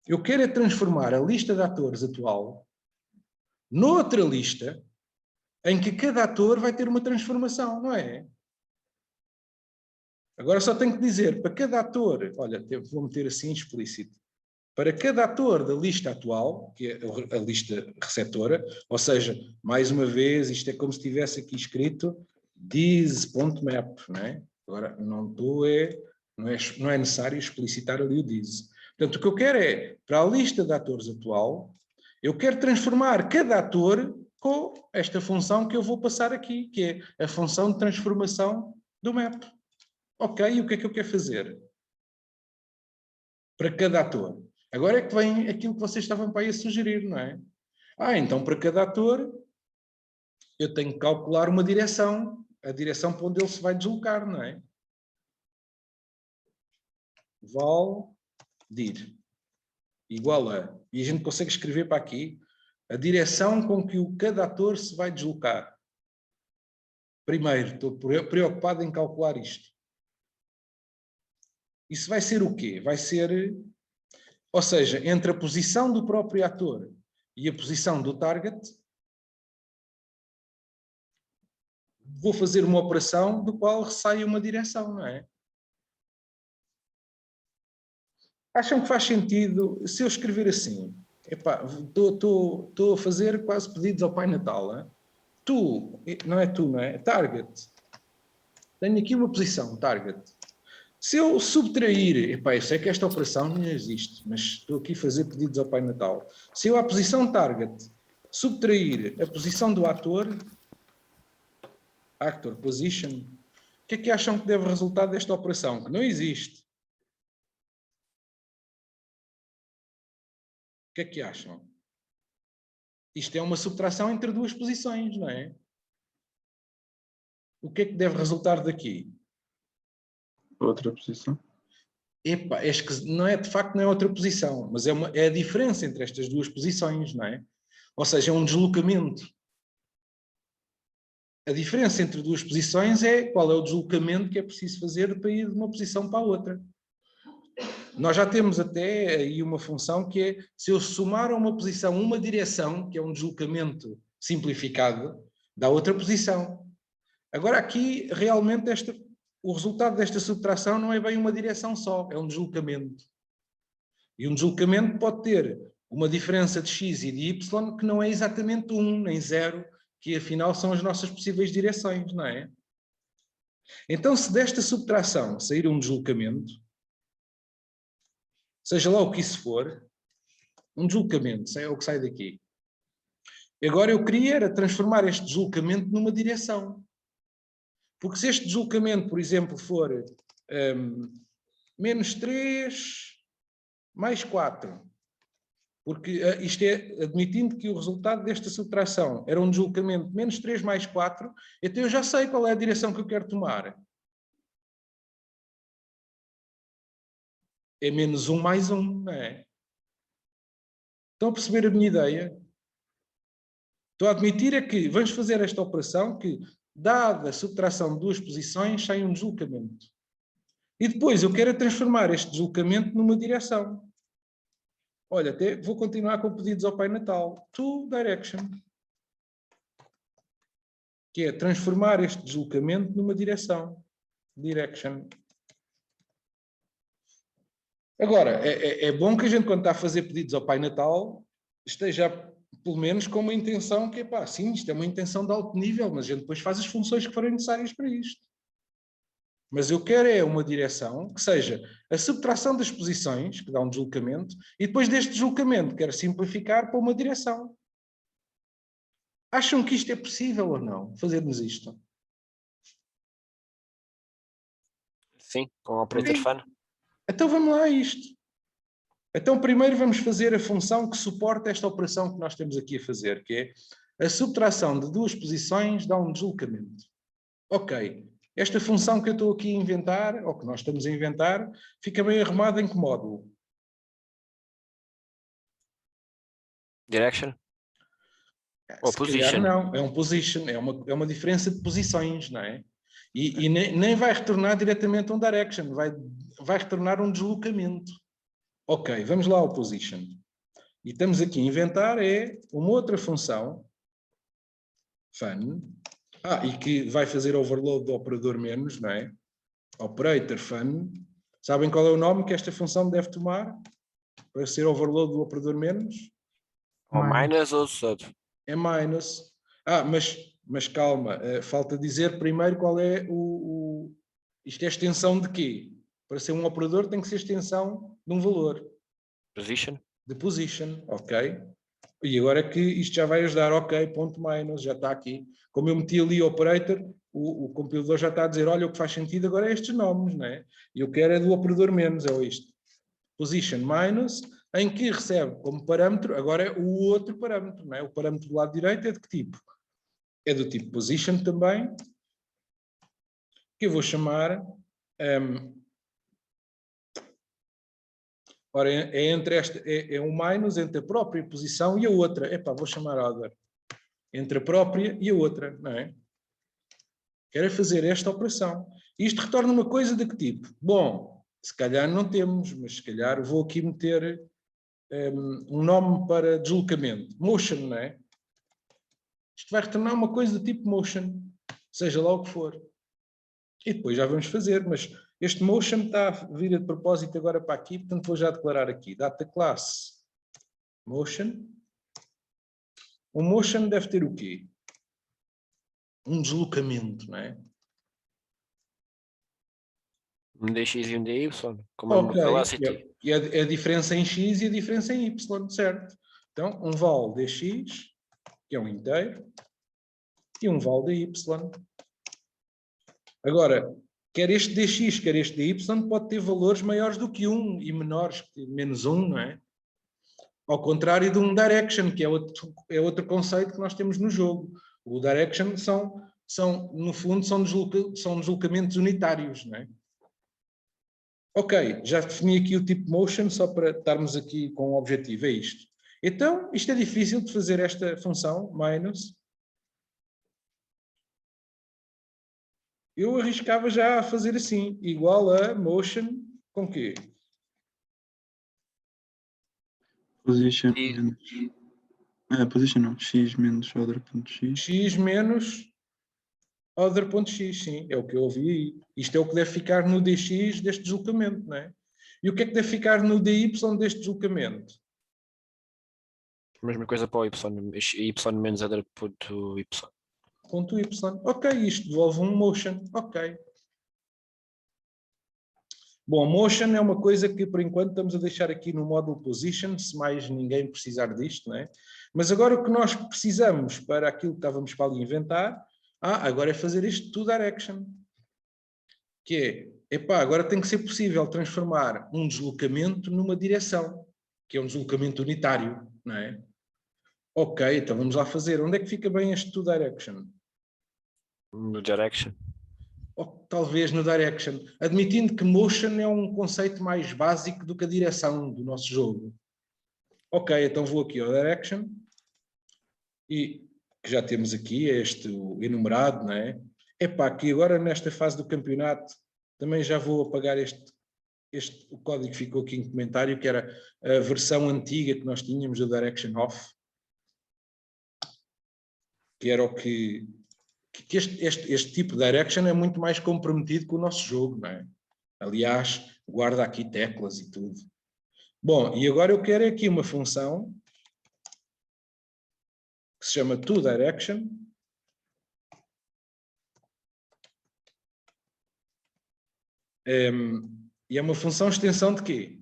Eu quero transformar a lista de atores atual noutra lista em que cada ator vai ter uma transformação, não é? Agora só tenho que dizer, para cada ator, olha, vou meter assim explícito, para cada ator da lista atual, que é a lista receptora, ou seja, mais uma vez, isto é como se estivesse aqui escrito this.map, não é? Agora, não é necessário explicitar ali o this. Portanto, o que eu quero é, para a lista de atores atual, eu quero transformar cada ator com esta função que eu vou passar aqui, que é a função de transformação do map. Ok, e o que é que eu quero fazer? Para cada ator. Agora é que vem aquilo que vocês estavam para aí a sugerir, não é? Então para cada ator eu tenho que calcular uma direção, a direção para onde ele se vai deslocar, não é? Val dir igual a, e a gente consegue escrever para aqui, a direção com que cada ator se vai deslocar. Primeiro, estou preocupado em calcular isto. Isso vai ser o quê? Vai ser, ou seja, entre a posição do próprio ator e a posição do target, vou fazer uma operação do qual sai uma direção, não é? Acham que faz sentido se eu escrever assim? Estou a fazer quase pedidos ao Pai Natal. Hein? Não é? Target. Tenho aqui uma posição, target. Se eu subtrair, eu sei que esta operação não existe, mas estou aqui a fazer pedidos ao Pai Natal. Se eu à posição target subtrair a posição do ator, actor position, O que é que acham que deve resultar desta operação? Que não existe. O que é que acham? Isto é uma subtração entre duas posições, não é? O que é que deve resultar daqui? Outra posição. Epá, não é, de facto não é outra posição, mas é a diferença entre estas duas posições, não é? Ou seja, é um deslocamento. A diferença entre duas posições é qual é o deslocamento que é preciso fazer para ir de uma posição para a outra. Nós já temos até aí uma função que é, se eu somar a uma posição uma direção, que é um deslocamento simplificado, dá outra posição. Agora aqui, realmente, o resultado desta subtração não é bem uma direção só, é um deslocamento. E um deslocamento pode ter uma diferença de x e de y que não é exatamente 1 nem 0, que afinal são as nossas possíveis direções, não é? Então, se desta subtração sair um deslocamento, seja lá o que isso for, um deslocamento, é o que sai daqui. Agora eu queria era transformar este deslocamento numa direção. Porque se este deslocamento, por exemplo, for menos 3 mais 4, porque isto é admitindo que o resultado desta subtração era um deslocamento menos 3 mais 4, então eu já sei qual é a direção que eu quero tomar. É menos 1 mais 1, não é? Estão a perceber a minha ideia? Estou a admitir é que vamos fazer esta operação que, dada a subtração de duas posições, sai um deslocamento. E depois eu quero transformar este deslocamento numa direção. Olha, até vou continuar com pedidos ao Pai Natal. To direction. Que é transformar este deslocamento numa direção. Direction. Agora, é bom que a gente, quando está a fazer pedidos ao Pai Natal, esteja pelo menos com uma intenção que é, pá, sim, isto é uma intenção de alto nível, mas a gente depois faz as funções que forem necessárias para isto. Mas eu quero é uma direção que seja a subtração das posições, que dá um deslocamento, e depois deste deslocamento quero simplificar para uma direção. Acham que isto é possível ou não, fazermos isto? Sim, com o operator fun. Então vamos lá a isto. Então primeiro vamos fazer a função que suporta esta operação que nós temos aqui a fazer, que é a subtração de duas posições dá um deslocamento. Ok. Esta função que eu estou aqui a inventar, ou que nós estamos a inventar, fica bem arrumada em que módulo? Direction? Ou Se position? calhar não, é um position, é uma diferença de posições, não é? E nem vai retornar diretamente um direction, vai retornar um deslocamento. Ok, vamos lá ao position. E estamos aqui a inventar uma outra função, fun, e que vai fazer overload do operador menos, não é? Operator fun. Sabem qual é o nome que esta função deve tomar para ser overload do operador menos? Ou minus ou sub? É minus. Mas calma, falta dizer primeiro qual é isto é extensão de quê? Para ser um operador tem que ser extensão de um valor. Position? De position, ok? E agora é que isto já vai ajudar, ok, ponto minus, já está aqui. Como eu meti ali operator, o compilador já está a dizer, olha, o que faz sentido agora é estes nomes, não é? E eu quero é do operador menos, é isto. Position minus, em que recebe como parâmetro, agora é o outro parâmetro, não é? O parâmetro do lado direito é de que tipo? É do tipo position também, que eu vou chamar... ora, é um minus entre a própria posição e a outra. Epá, vou chamar other. Entre a própria e a outra, não é? Quero fazer esta operação. Isto retorna uma coisa de que tipo? Bom, se calhar não temos, mas se calhar vou aqui meter um nome para deslocamento. Motion, não é? Isto vai retornar uma coisa do tipo motion, seja lá o que for. E depois já vamos fazer, mas este motion está a vir de propósito agora para aqui, portanto vou já declarar aqui. Data class motion. O motion deve ter o quê? Um deslocamento, não é? Um DX e um DY, como Ok, uma velocity. e a diferença em x e a diferença em y, certo? Então, um val dx, que é um inteiro, e um val de y. Agora, quer este dx, quer este dy, pode ter valores maiores do que 1 e menores que menos 1, não é? Ao contrário de um direction, que é outro conceito que nós temos no jogo. O direction no fundo, são deslocamentos unitários, não é? Ok, já defini aqui o tipo motion, só para estarmos aqui com o objetivo, é isto. Então, isto é difícil de fazer esta função, minus. Eu arriscava já a fazer assim, igual a motion, com quê? Position E- menos. Position não. X menos other.x. X menos other.x, sim, é o que eu ouvi aí. Isto é o que deve ficar no dx deste deslocamento, não é? E o que é que deve ficar no dy deste deslocamento? Mesma coisa para o y menos other ponto y. Ponto y. Ok, isto devolve um motion. Ok. Bom, motion é uma coisa que por enquanto estamos a deixar aqui no módulo position, se mais ninguém precisar disto, não é? Mas agora o que nós precisamos para aquilo que estávamos para ali inventar, agora é fazer este to direction. Que agora tem que ser possível transformar um deslocamento numa direção, que é um deslocamento unitário, não é? Ok, então vamos lá fazer. Onde é que fica bem este to direction? No direction. Ou talvez no direction, admitindo que motion é um conceito mais básico do que a direção do nosso jogo. Ok, então vou aqui ao direction e que já temos aqui este enumerado, não é? Aqui agora nesta fase do campeonato também já vou apagar o código que ficou aqui em comentário, que era a versão antiga que nós tínhamos do direction off, que era o que este tipo de direction é muito mais comprometido com o nosso jogo, não é? Aliás, guarda aqui teclas e tudo. Bom, e agora eu quero aqui uma função que se chama toDirection. E é uma função extensão de quê?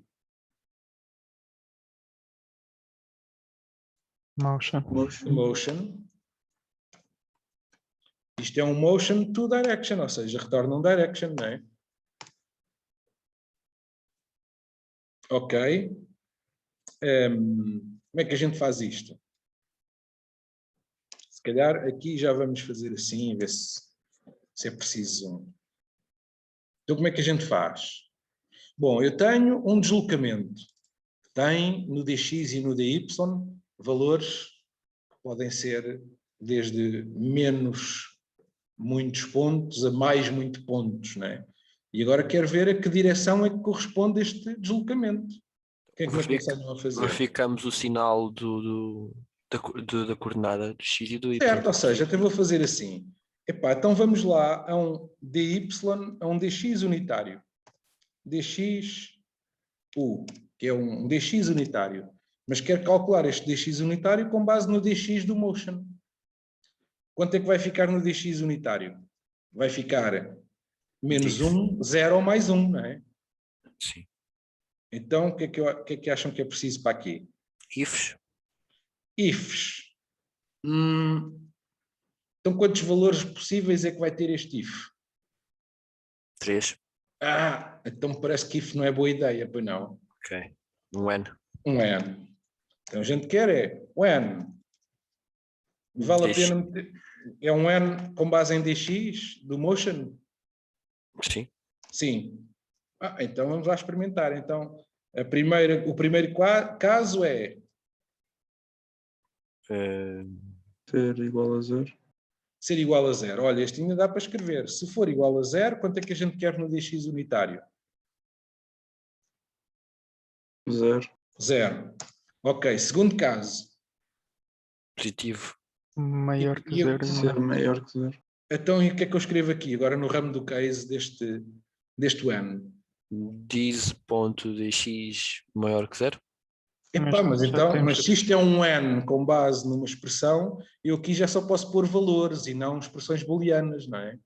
Motion. Motion. Isto é um motion to direction, ou seja, retorna um direction, não é? Ok. Como é que a gente faz isto? Se calhar aqui já vamos fazer assim, ver se é preciso. Então como é que a gente faz? Bom, eu tenho um deslocamento que tem no dx e no dy valores que podem ser desde menos muitos pontos a mais muitos pontos, não é? E agora quero ver a que direção é que corresponde este deslocamento. O que é que me aconselham a fazer? Verificamos o sinal da coordenada do x e do y. Certo, ou seja, até vou fazer assim. Então vamos lá a um dy, a um dx unitário. dx u, que é um dx unitário. Mas quero calcular este dx unitário com base no dx do motion. Quanto é que vai ficar no dx unitário? Vai ficar menos 1, 0 ou mais 1, não é? Sim. Então, o que é que acham que é preciso para aqui? Ifs. Ifs. Então, quantos valores possíveis é que vai ter este if? 3. Então parece que if não é boa ideia, pois não? Ok. Um n. Um n. Então a gente quer é when. Vale a pena meter... É um n com base em dx do motion? Sim. Sim. Então vamos lá experimentar. Então, o primeiro caso é... Ser igual a 0. Ser igual a 0. Olha, este ainda dá para escrever. Se for igual a 0, quanto é que a gente quer no dx unitário? 0. 0. Ok, segundo caso. Positivo. Maior que E eu- 0. Ser maior que 0. Então, e o que é que eu escrevo aqui, agora no ramo do case deste ano? Diz.dx maior que 0. Mas se isto é um n com base numa expressão, eu aqui já só posso pôr valores e não expressões booleanas, não é?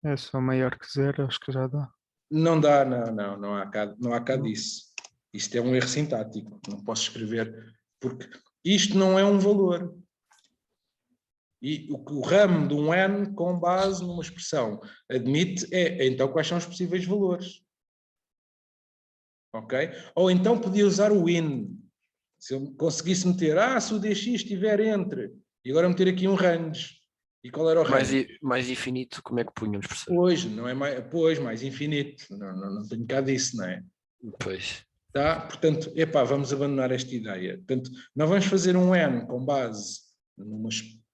É só maior que 0, acho que já dá. Não dá, não há cá disso. Isto é um erro sintático, não posso escrever, porque isto não é um valor. E o que o ramo de um n com base numa expressão admite então, quais são os possíveis valores? Ok? Ou então podia usar o in. Se eu conseguisse meter, se o dx estiver entre, e agora meter aqui um range. E qual era o range? Mais infinito, como é que punhamos, professor? Pois, não é mais infinito. Não tenho cá disso, não é? Pois. Tá? Portanto, vamos abandonar esta ideia. Portanto, não vamos fazer um n com base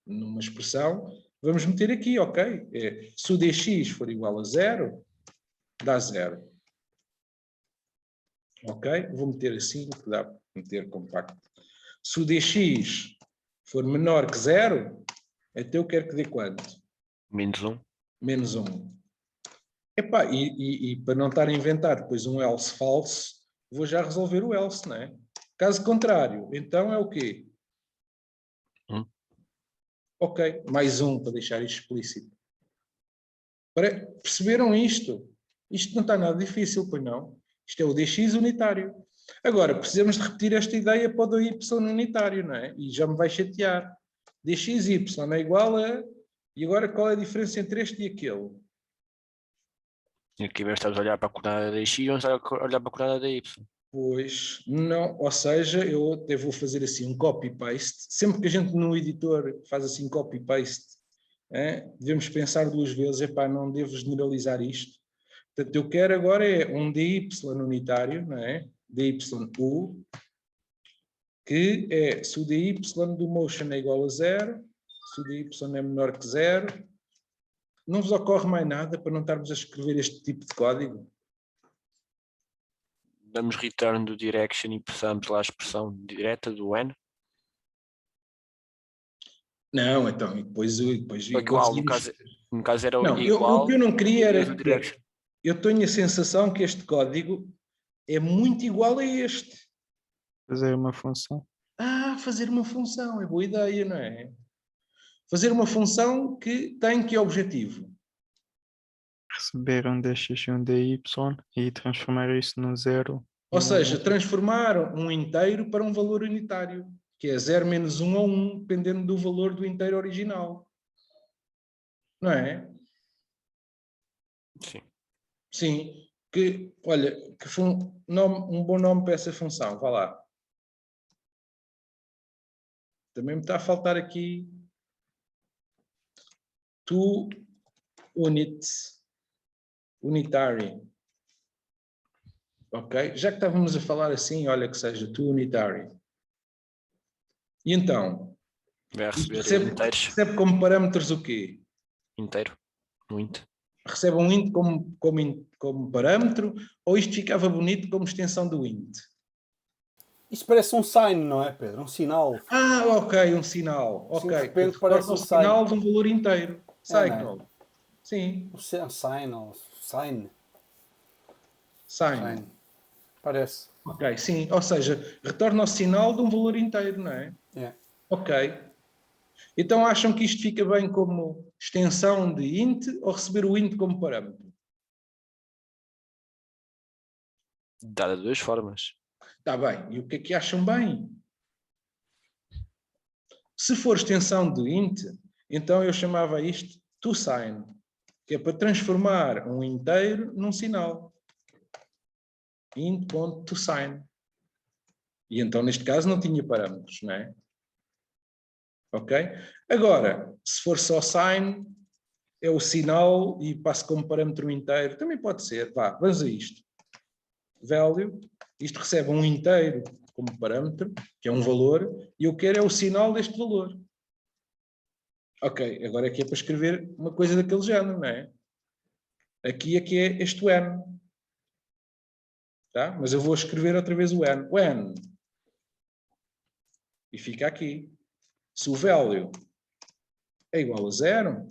numa expressão, vamos meter aqui, ok? Se o dx for igual a 0, dá 0. Ok? Vou meter assim, que dá para meter compacto. Se o dx for menor que 0, então eu quero que dê quanto? Menos 1. Menos 1. E para não estar a inventar depois um else false, vou já resolver o else, não é? Caso contrário, então é o quê? Ok, mais 1 para deixar isto explícito. Perceberam isto? Isto não está nada difícil, pois não? Isto é o dx unitário. Agora, precisamos de repetir esta ideia para o dy unitário, não é? E já me vai chatear. dxy é igual a... E agora qual é a diferença entre este e aquele? E aqui estamos a olhar para a coordenada da x e vamos olhar para a coordenada da y. Pois, não. Ou seja, eu até vou fazer assim um copy-paste. Sempre que a gente no editor faz assim copy-paste, devemos pensar duas vezes, não devo generalizar isto. Portanto, eu quero agora um dy unitário, não é? dy u, que é se o dy do motion é igual a 0, se o dy é menor que 0. Não vos ocorre mais nada para não estarmos a escrever este tipo de código? Damos return do direction e passamos lá a expressão direta do n. Não, então, e depois Igual, no caso era igual. O que eu não queria era o direction. Eu tenho a sensação que este código é muito igual a este. Fazer uma função. Fazer uma função, é boa ideia, não é? Fazer uma função que tem que objetivo? Receber um dx e um dy e transformar isso num 0. Ou seja, transformar um inteiro para um valor unitário, que é 0 menos 1 ou 1, dependendo do valor do inteiro original. Não é? Sim. Sim. Olha, um bom nome para essa função, vá lá. Também me está a faltar aqui to unitary. Ok? Já que estávamos a falar assim, olha que seja to unitary. E então? Vai receber inteiros. Recebe como parâmetros o quê? Inteiro. No int. Recebe um int como parâmetro, ou isto ficava bonito como extensão do int? Isto parece um sign, não é, Pedro? Um sinal. Ok, um sinal. Sim, Ok, de repente parece um sinal de um valor inteiro. Signal. Não é? Sim. Um sign ou sign. Sign. Parece. Ok, sim. Ou seja, retorna o sinal de um valor inteiro, não é? É. Ok. Então acham que isto fica bem como extensão de int ou receber o int como parâmetro? Dá de duas formas. Está bem. E o que é que acham bem? Se for extensão de int, então eu chamava isto toSign, que é para transformar um inteiro num sinal. int.toSign. E então, neste caso, não tinha parâmetros, não é? Ok? Agora, se for só sign, é o sinal e passo como parâmetro inteiro. Também pode ser. Vamos a isto. Value. Isto recebe um inteiro como parâmetro, que é um valor, e eu quero é o sinal deste valor. Ok, agora aqui é para escrever uma coisa daquele género, não é? Aqui é que é este n. Tá? Mas eu vou escrever outra vez o n. O n. E fica aqui. Se o value é igual a 0,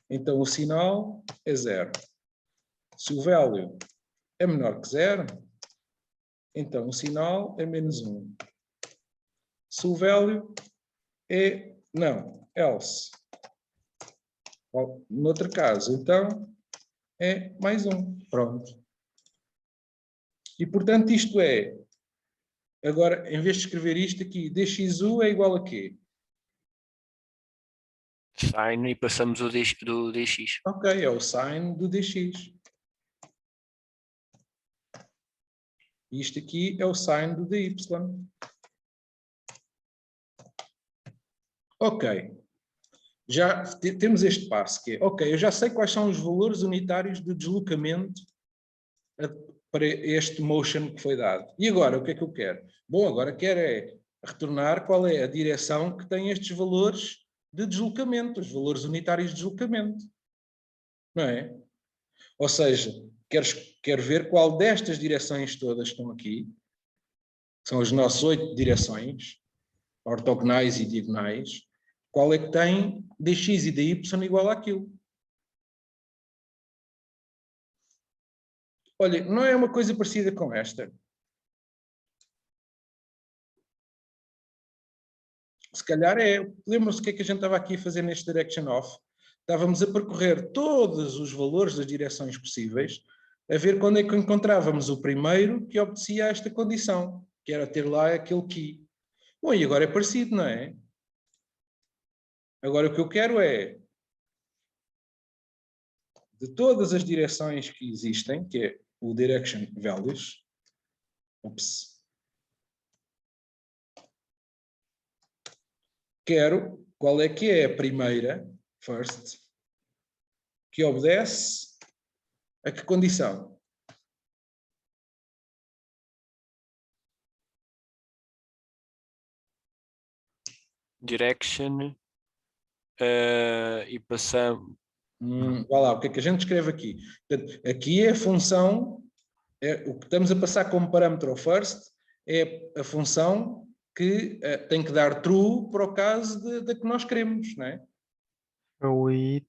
então o sinal é 0. Se o value é menor que 0, então o sinal é menos 1. Se o value é... Não, else. No outro caso, então, é mais 1. Pronto. E, portanto, isto é... Agora, em vez de escrever isto aqui, dxu é igual a quê? Sine e passamos o do dx. Ok, é o sine do dx. E isto aqui é o sine do dy. Ok. Já temos este passo que é, ok, eu já sei quais são os valores unitários de deslocamento para este motion que foi dado. E agora, o que é que eu quero? Bom, agora quero é retornar qual é a direção que tem estes valores de deslocamento, os valores unitários de deslocamento. Não é? Ou seja, quero ver qual destas direções todas estão aqui, que são as nossas 8 direções, ortogonais e diagonais, qual é que tem dx e dy igual àquilo. Olha, não é uma coisa parecida com esta? Se calhar é. Lembram-se o que é que a gente estava aqui a fazer neste direction off? Estávamos a percorrer todos os valores das direções possíveis, a ver quando é que encontrávamos o primeiro que obedecia a esta condição, que era ter lá aquele key. Bom, e agora é parecido, não é? Agora o que eu quero é, de todas as direções que existem, que é o direction values, quero qual é que é a primeira, first, que obedece a que condição? Direction e passamos. Vá lá, o que é que a gente escreve aqui? Portanto, aqui é a função, o que estamos a passar como parâmetro ao first, é a função que tem que dar true para o caso da que nós queremos, não é? É o it.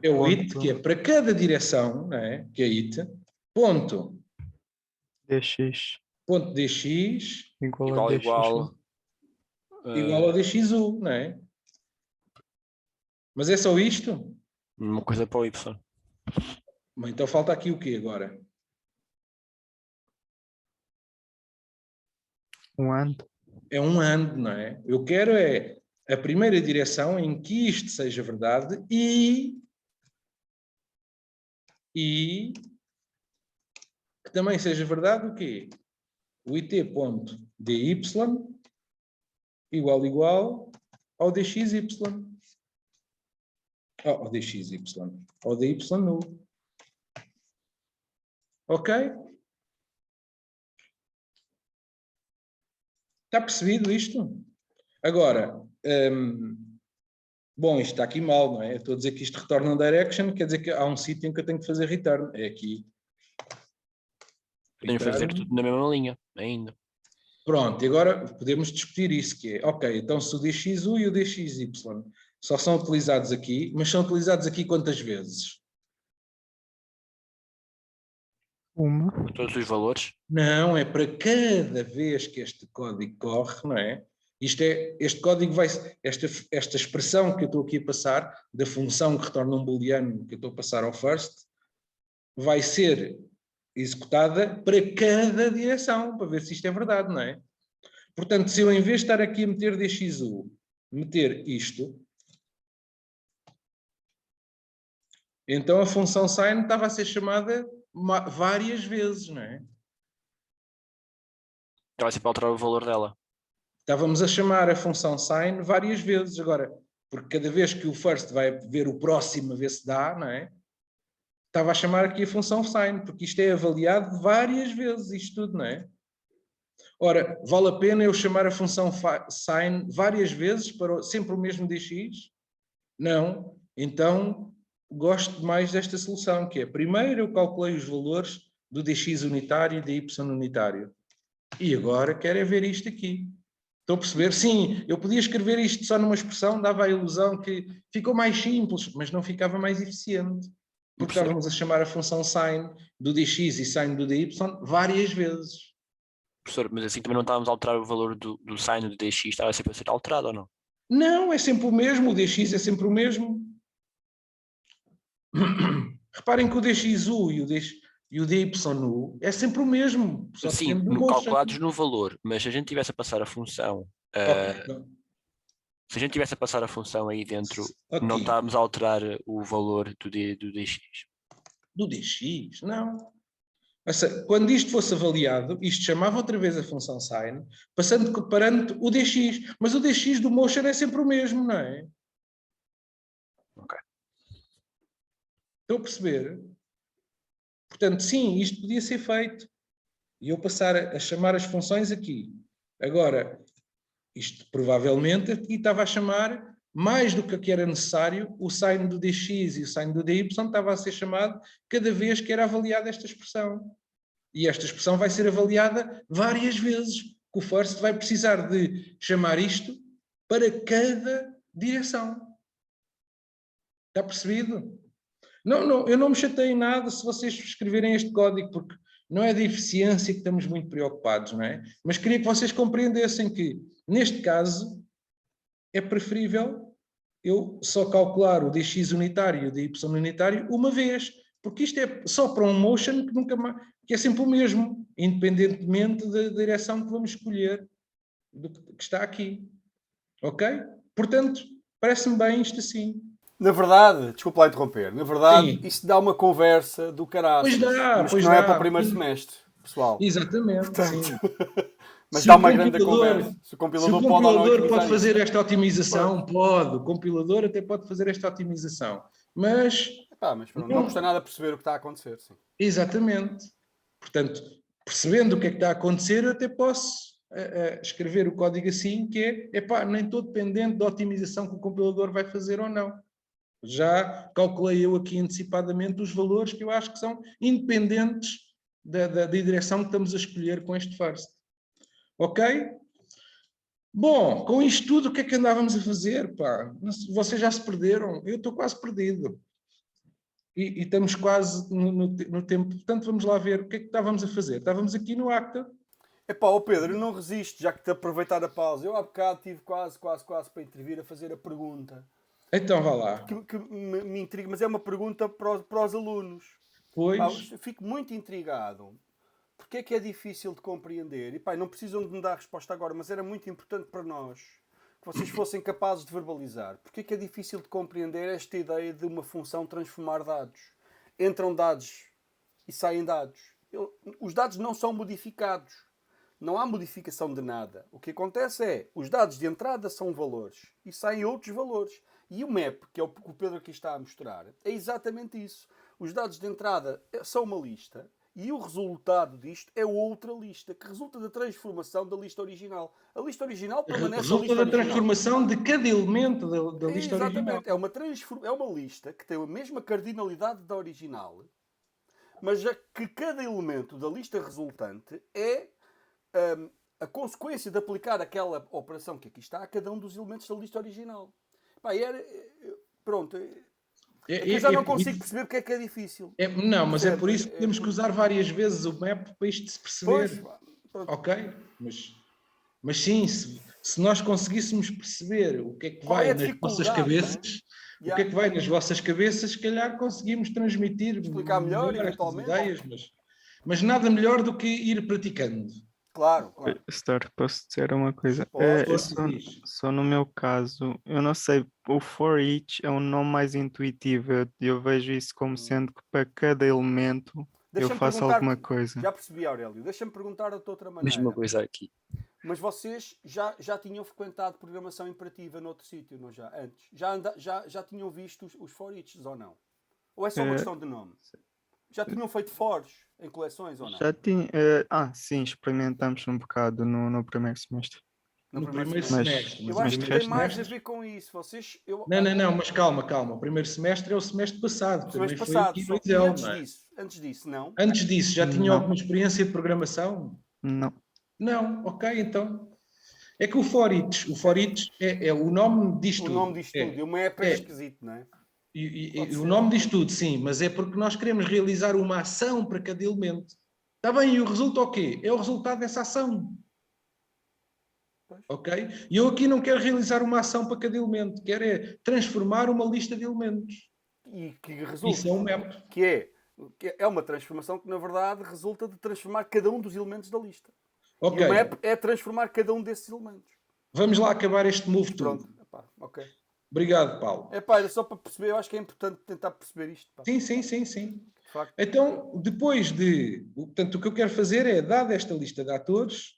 É o it, que é para cada direção, não é? Que é it, ponto dx ponto dx igual a dx. igual ao dxu, não é? Mas é só isto? Uma coisa para o y. Então falta aqui o quê agora? Um and. É um and, não é? Eu quero é a primeira direção em que isto seja verdade e que também seja verdade o quê? O it.dy igual ao dxy. Ao dxy. Ao dy nulo. Ok? Está percebido isto? Agora, bom, isto está aqui mal, não é? Eu estou a dizer que isto retorna um direction, quer dizer que há um sítio em que eu tenho que fazer return. É aqui. Podemos fazer tudo na mesma linha, ainda. Pronto, e agora podemos discutir isso, que é, ok, então se o dxu e o dxy só são utilizados aqui, mas são utilizados aqui quantas vezes? Uma. Todos os valores. Não, é para cada vez que este código corre, não é? Este código vai, esta expressão que eu estou aqui a passar, da função que retorna um booleano que eu estou a passar ao first, vai ser executada para cada direção, para ver se isto é verdade, não é? Portanto, se eu em vez de estar aqui a meter dxu, meter isto, então a função sine estava a ser chamada várias vezes, não é? Vai ser para alterar o valor dela. Estávamos a chamar a função sine várias vezes, agora, porque cada vez que o first vai ver o próximo a ver se dá, não é? Estava a chamar aqui a função sine, porque isto é avaliado várias vezes, isto tudo, não é? Ora, vale a pena eu chamar a função sine várias vezes para sempre o mesmo dx? Não. Então, gosto mais desta solução, que é, primeiro eu calculei os valores do dx unitário e do y unitário. E agora quero é ver isto aqui. Estão a perceber? Sim, eu podia escrever isto só numa expressão, dava a ilusão que ficou mais simples, mas não ficava mais eficiente. Porque estávamos a chamar a função sine do dx e sine do dy várias vezes. Professor, mas assim também não estávamos a alterar o valor do sine do dx, estava sempre a ser alterado ou não? Não, é sempre o mesmo, o dx é sempre o mesmo. Reparem que o dxu e o dy é sempre o mesmo. Só sim, calculados no valor, mas se a gente tivesse a passar a função okay, Se a gente tivesse a passar a função aí dentro, não Ok. estávamos a alterar o valor do DX. Do DX, não. Ou seja, quando isto fosse avaliado, isto chamava outra vez a função sin, comparando o DX. Mas o DX do motion é sempre o mesmo, não é? Ok. Estão a perceber? Portanto, sim, isto podia ser feito. E eu passar a chamar as funções aqui. Agora, isto provavelmente aqui estava a chamar, mais do que era necessário, o sin do dx e o sin do dy estava a ser chamado cada vez que era avaliada esta expressão. E esta expressão vai ser avaliada várias vezes. O first vai precisar de chamar isto para cada direção. Está percebido? Não, eu não me chatei em nada se vocês escreverem este código, porque não é de eficiência que estamos muito preocupados, não é? Mas queria que vocês compreendessem que, neste caso, é preferível eu só calcular o dx unitário e o dy unitário uma vez, porque isto é só para um motion que, nunca mais, que é sempre o mesmo, independentemente da direção que vamos escolher, do que está aqui. Ok? Portanto, parece-me bem isto assim. Na verdade, desculpa lá interromper, na verdade, Sim. isto dá uma conversa do caraças. Pois dá, mas pois não é dá. para o primeiro semestre, pessoal. Exatamente, Portanto, sim. mas Se dá o uma grande compilador- conversa. Se o Se o compilador pode ou não compilador otimizar pode fazer isto. esta otimização, pode. O compilador até pode fazer esta otimização. Mas, Mas pronto, não custa nada perceber o que está a acontecer. Sim. exatamente. Portanto, percebendo o que é que está a acontecer, eu até posso escrever o código assim, que nem estou dependente da otimização que o compilador vai fazer ou não. Já calculei eu aqui antecipadamente os valores que eu acho que são independentes da direção que estamos a escolher com este first. Ok? Bom, com isto tudo, o que é que andávamos a fazer? Pá? Vocês já se perderam? Eu estou quase perdido. E estamos quase no tempo. Portanto, vamos lá ver o que é que estávamos a fazer. Estávamos aqui no Acta. Ó Pedro, eu não resisto, já que te aproveitar a pausa. Eu há bocado tive quase para intervir a fazer a pergunta. Então vá lá. Que me intriga, mas é uma pergunta para os alunos. Pois. Eu fico muito intrigado. Porque é que é difícil de compreender? E não precisam de me dar a resposta agora, mas era muito importante para nós que vocês fossem capazes de verbalizar. Porque é que é difícil de compreender esta ideia de uma função transformar dados? Entram dados e saem dados. Os dados não são modificados. Não há modificação de nada. O que acontece é, os dados de entrada são valores e saem outros valores. E o map, que é o que o Pedro aqui está a mostrar, é exatamente isso. Os dados de entrada são uma lista e o resultado disto é outra lista, que resulta da transformação da lista original. A lista original permanece Resulta a lista da original. transformação de cada elemento da lista original. Exatamente. É uma lista que tem a mesma cardinalidade da original, mas que cada elemento da lista resultante é a consequência de aplicar aquela operação que aqui está a cada um dos elementos da lista original. Pronto. Eu já não consigo perceber porque é que é difícil. Não, mas é por isso que temos que usar várias vezes o map para isto se perceber. Pois, ok? Mas sim, se nós conseguíssemos perceber o que é que vai nas vossas cabeças, o que é que vai nas vossas cabeças, se calhar conseguimos transmitir explicar melhor estas ideias, mas nada melhor do que ir praticando. Claro. Star, posso dizer uma coisa? Só no meu caso, eu não sei, o for each é um nome mais intuitivo. Eu vejo isso como sendo que para cada elemento eu faço alguma coisa. Já percebi, Aurélio. Deixa-me perguntar de outra maneira. Mesma coisa aqui. Mas vocês já tinham frequentado programação imperativa noutro sítio, não já? Antes? Já tinham visto os for eachs ou não? Ou é só uma questão de nome? Já tinham feito fors em coleções ou não? Já tinha. Sim, experimentamos um bocado no primeiro semestre. No primeiro semestre. Eu acho que tem mais a ver com isso. Não, mas calma. O primeiro semestre é o semestre passado. Antes disso, não? Antes disso, já tinha alguma experiência de programação? Não, ok, então. É que o for each é o nome disto tudo. O nome disto tudo. E o map é esquisito, não é? E o nome diz tudo, sim, mas é porque nós queremos realizar uma ação para cada elemento. Está bem, e o resultado o quê? É o resultado dessa ação. Ok? E eu aqui não quero realizar uma ação para cada elemento, quero transformar uma lista de elementos. E que resulta. Isso é um map. Que é uma transformação que, na verdade, resulta de transformar cada um dos elementos da lista. Okay. E o map é transformar cada um desses elementos. Vamos lá acabar este move tudo. Pá, ok. Obrigado, Paulo. Era só para perceber, eu acho que é importante tentar perceber isto. Pá. Sim. De facto. Então, depois portanto, o que eu quero fazer é, dada esta lista de atores,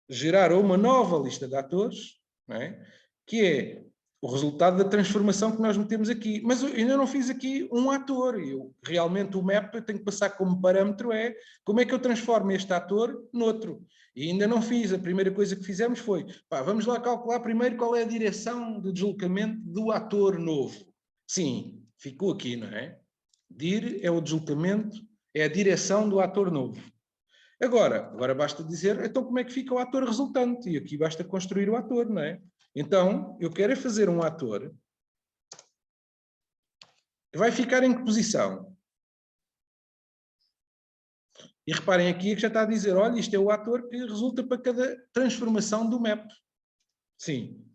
gerar uma nova lista de atores, não é? Que é o resultado da transformação que nós metemos aqui. Mas eu ainda não fiz aqui um ator. Realmente o map eu tenho que passar como parâmetro como é que eu transformo este ator noutro. E ainda não fiz. A primeira coisa que fizemos foi, vamos lá calcular primeiro qual é a direção de deslocamento do ator novo. Sim, ficou aqui, não é? Dir é o deslocamento, é a direção do ator novo. Agora basta dizer, então como é que fica o ator resultante? E aqui basta construir o ator, não é? Então, eu quero é fazer um ator que vai ficar em que posição? E reparem aqui que já está a dizer, olha, isto é o ator que resulta para cada transformação do map. Sim.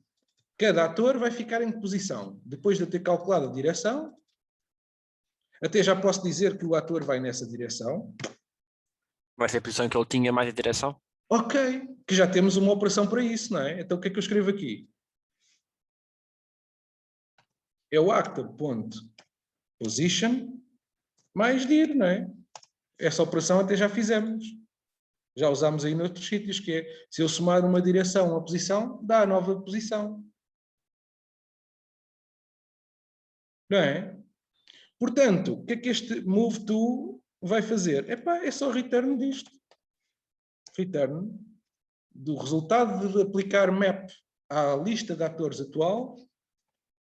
Cada ator vai ficar em que posição? Depois de eu ter calculado a direção, até já posso dizer que o ator vai nessa direção. Vai ser a posição que ele tinha mais em direção? Ok, que já temos uma operação para isso, não é? Então o que é que eu escrevo aqui? É o actor.position mais dir, não é? Essa operação até já fizemos. Já usámos aí noutros sítios, que é, se eu somar uma direção a uma posição, dá a nova posição. Não é? Portanto, o que é que este move to vai fazer? É só return disto. Return do resultado de aplicar map à lista de atores atual,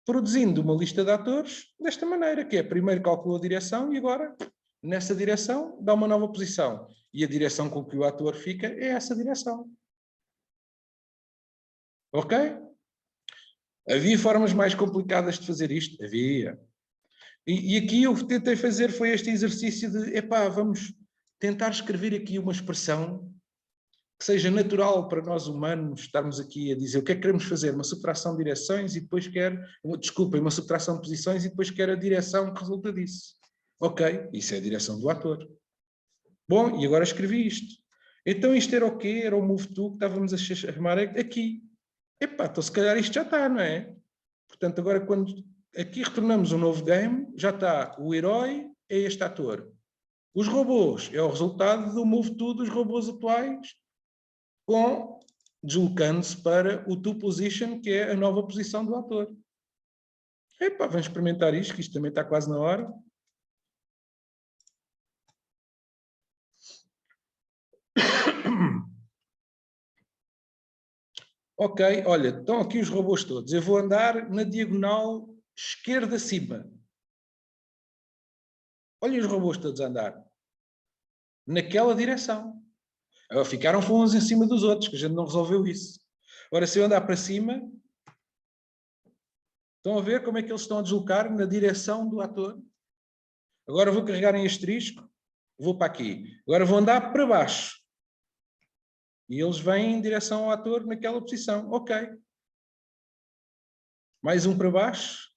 produzindo uma lista de atores desta maneira, que é primeiro calculou a direção e agora, nessa direção, dá uma nova posição. E a direção com que o ator fica é essa direção. Ok? Havia formas mais complicadas de fazer isto? Havia. E aqui eu tentei fazer foi este exercício de, vamos tentar escrever aqui uma expressão que seja natural para nós humanos estarmos aqui a dizer o que é que queremos fazer, uma subtração de direções e depois uma subtração de posições e depois quer a direção que resulta disso. Ok, isso é a direção do ator. Bom, e agora escrevi isto. Então isto era o quê? Era o move to que estávamos a arrumar aqui. Então se calhar isto já está, não é? Portanto, agora quando aqui retornamos um novo game, já está o herói é este ator. Os robôs é o resultado do move to dos robôs atuais deslocando-se para o to position, que é a nova posição do ator. Vamos experimentar isto, que isto também está quase na hora. Ok, olha, estão aqui os robôs todos. Eu vou andar na diagonal esquerda acima. Olhem os robôs todos a andar. Naquela direção. Ficaram uns em cima dos outros, que a gente não resolveu isso. Agora, se eu andar para cima, estão a ver como é que eles estão a deslocar na direção do ator? Agora vou carregar em asterisco, vou para aqui. Agora vou andar para baixo. E eles vêm em direção ao ator naquela posição. Ok. Mais um para baixo.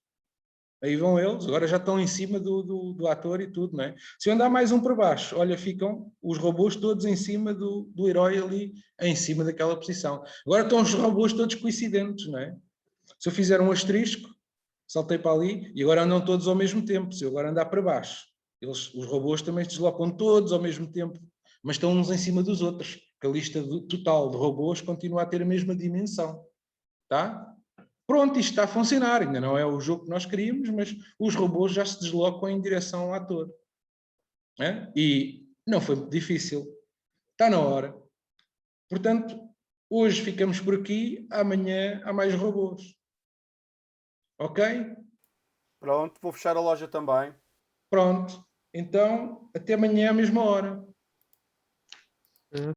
Aí vão eles. Agora já estão em cima do ator e tudo, não é? Se eu andar mais um para baixo, olha, ficam os robôs todos em cima do herói ali, em cima daquela posição. Agora estão os robôs todos coincidentes, não é? Se eu fizer um asterisco, saltei para ali e agora andam todos ao mesmo tempo. Se eu agora andar para baixo, os robôs também se deslocam todos ao mesmo tempo, mas estão uns em cima dos outros, que a lista total de robôs continua a ter a mesma dimensão. Tá? Pronto, isto está a funcionar. Ainda não é o jogo que nós queríamos, mas os robôs já se deslocam em direção ao ator. E não foi muito difícil. Está na hora. Portanto, hoje ficamos por aqui, amanhã há mais robôs. Ok? Pronto, vou fechar a loja também. Pronto. Então, até amanhã à mesma hora.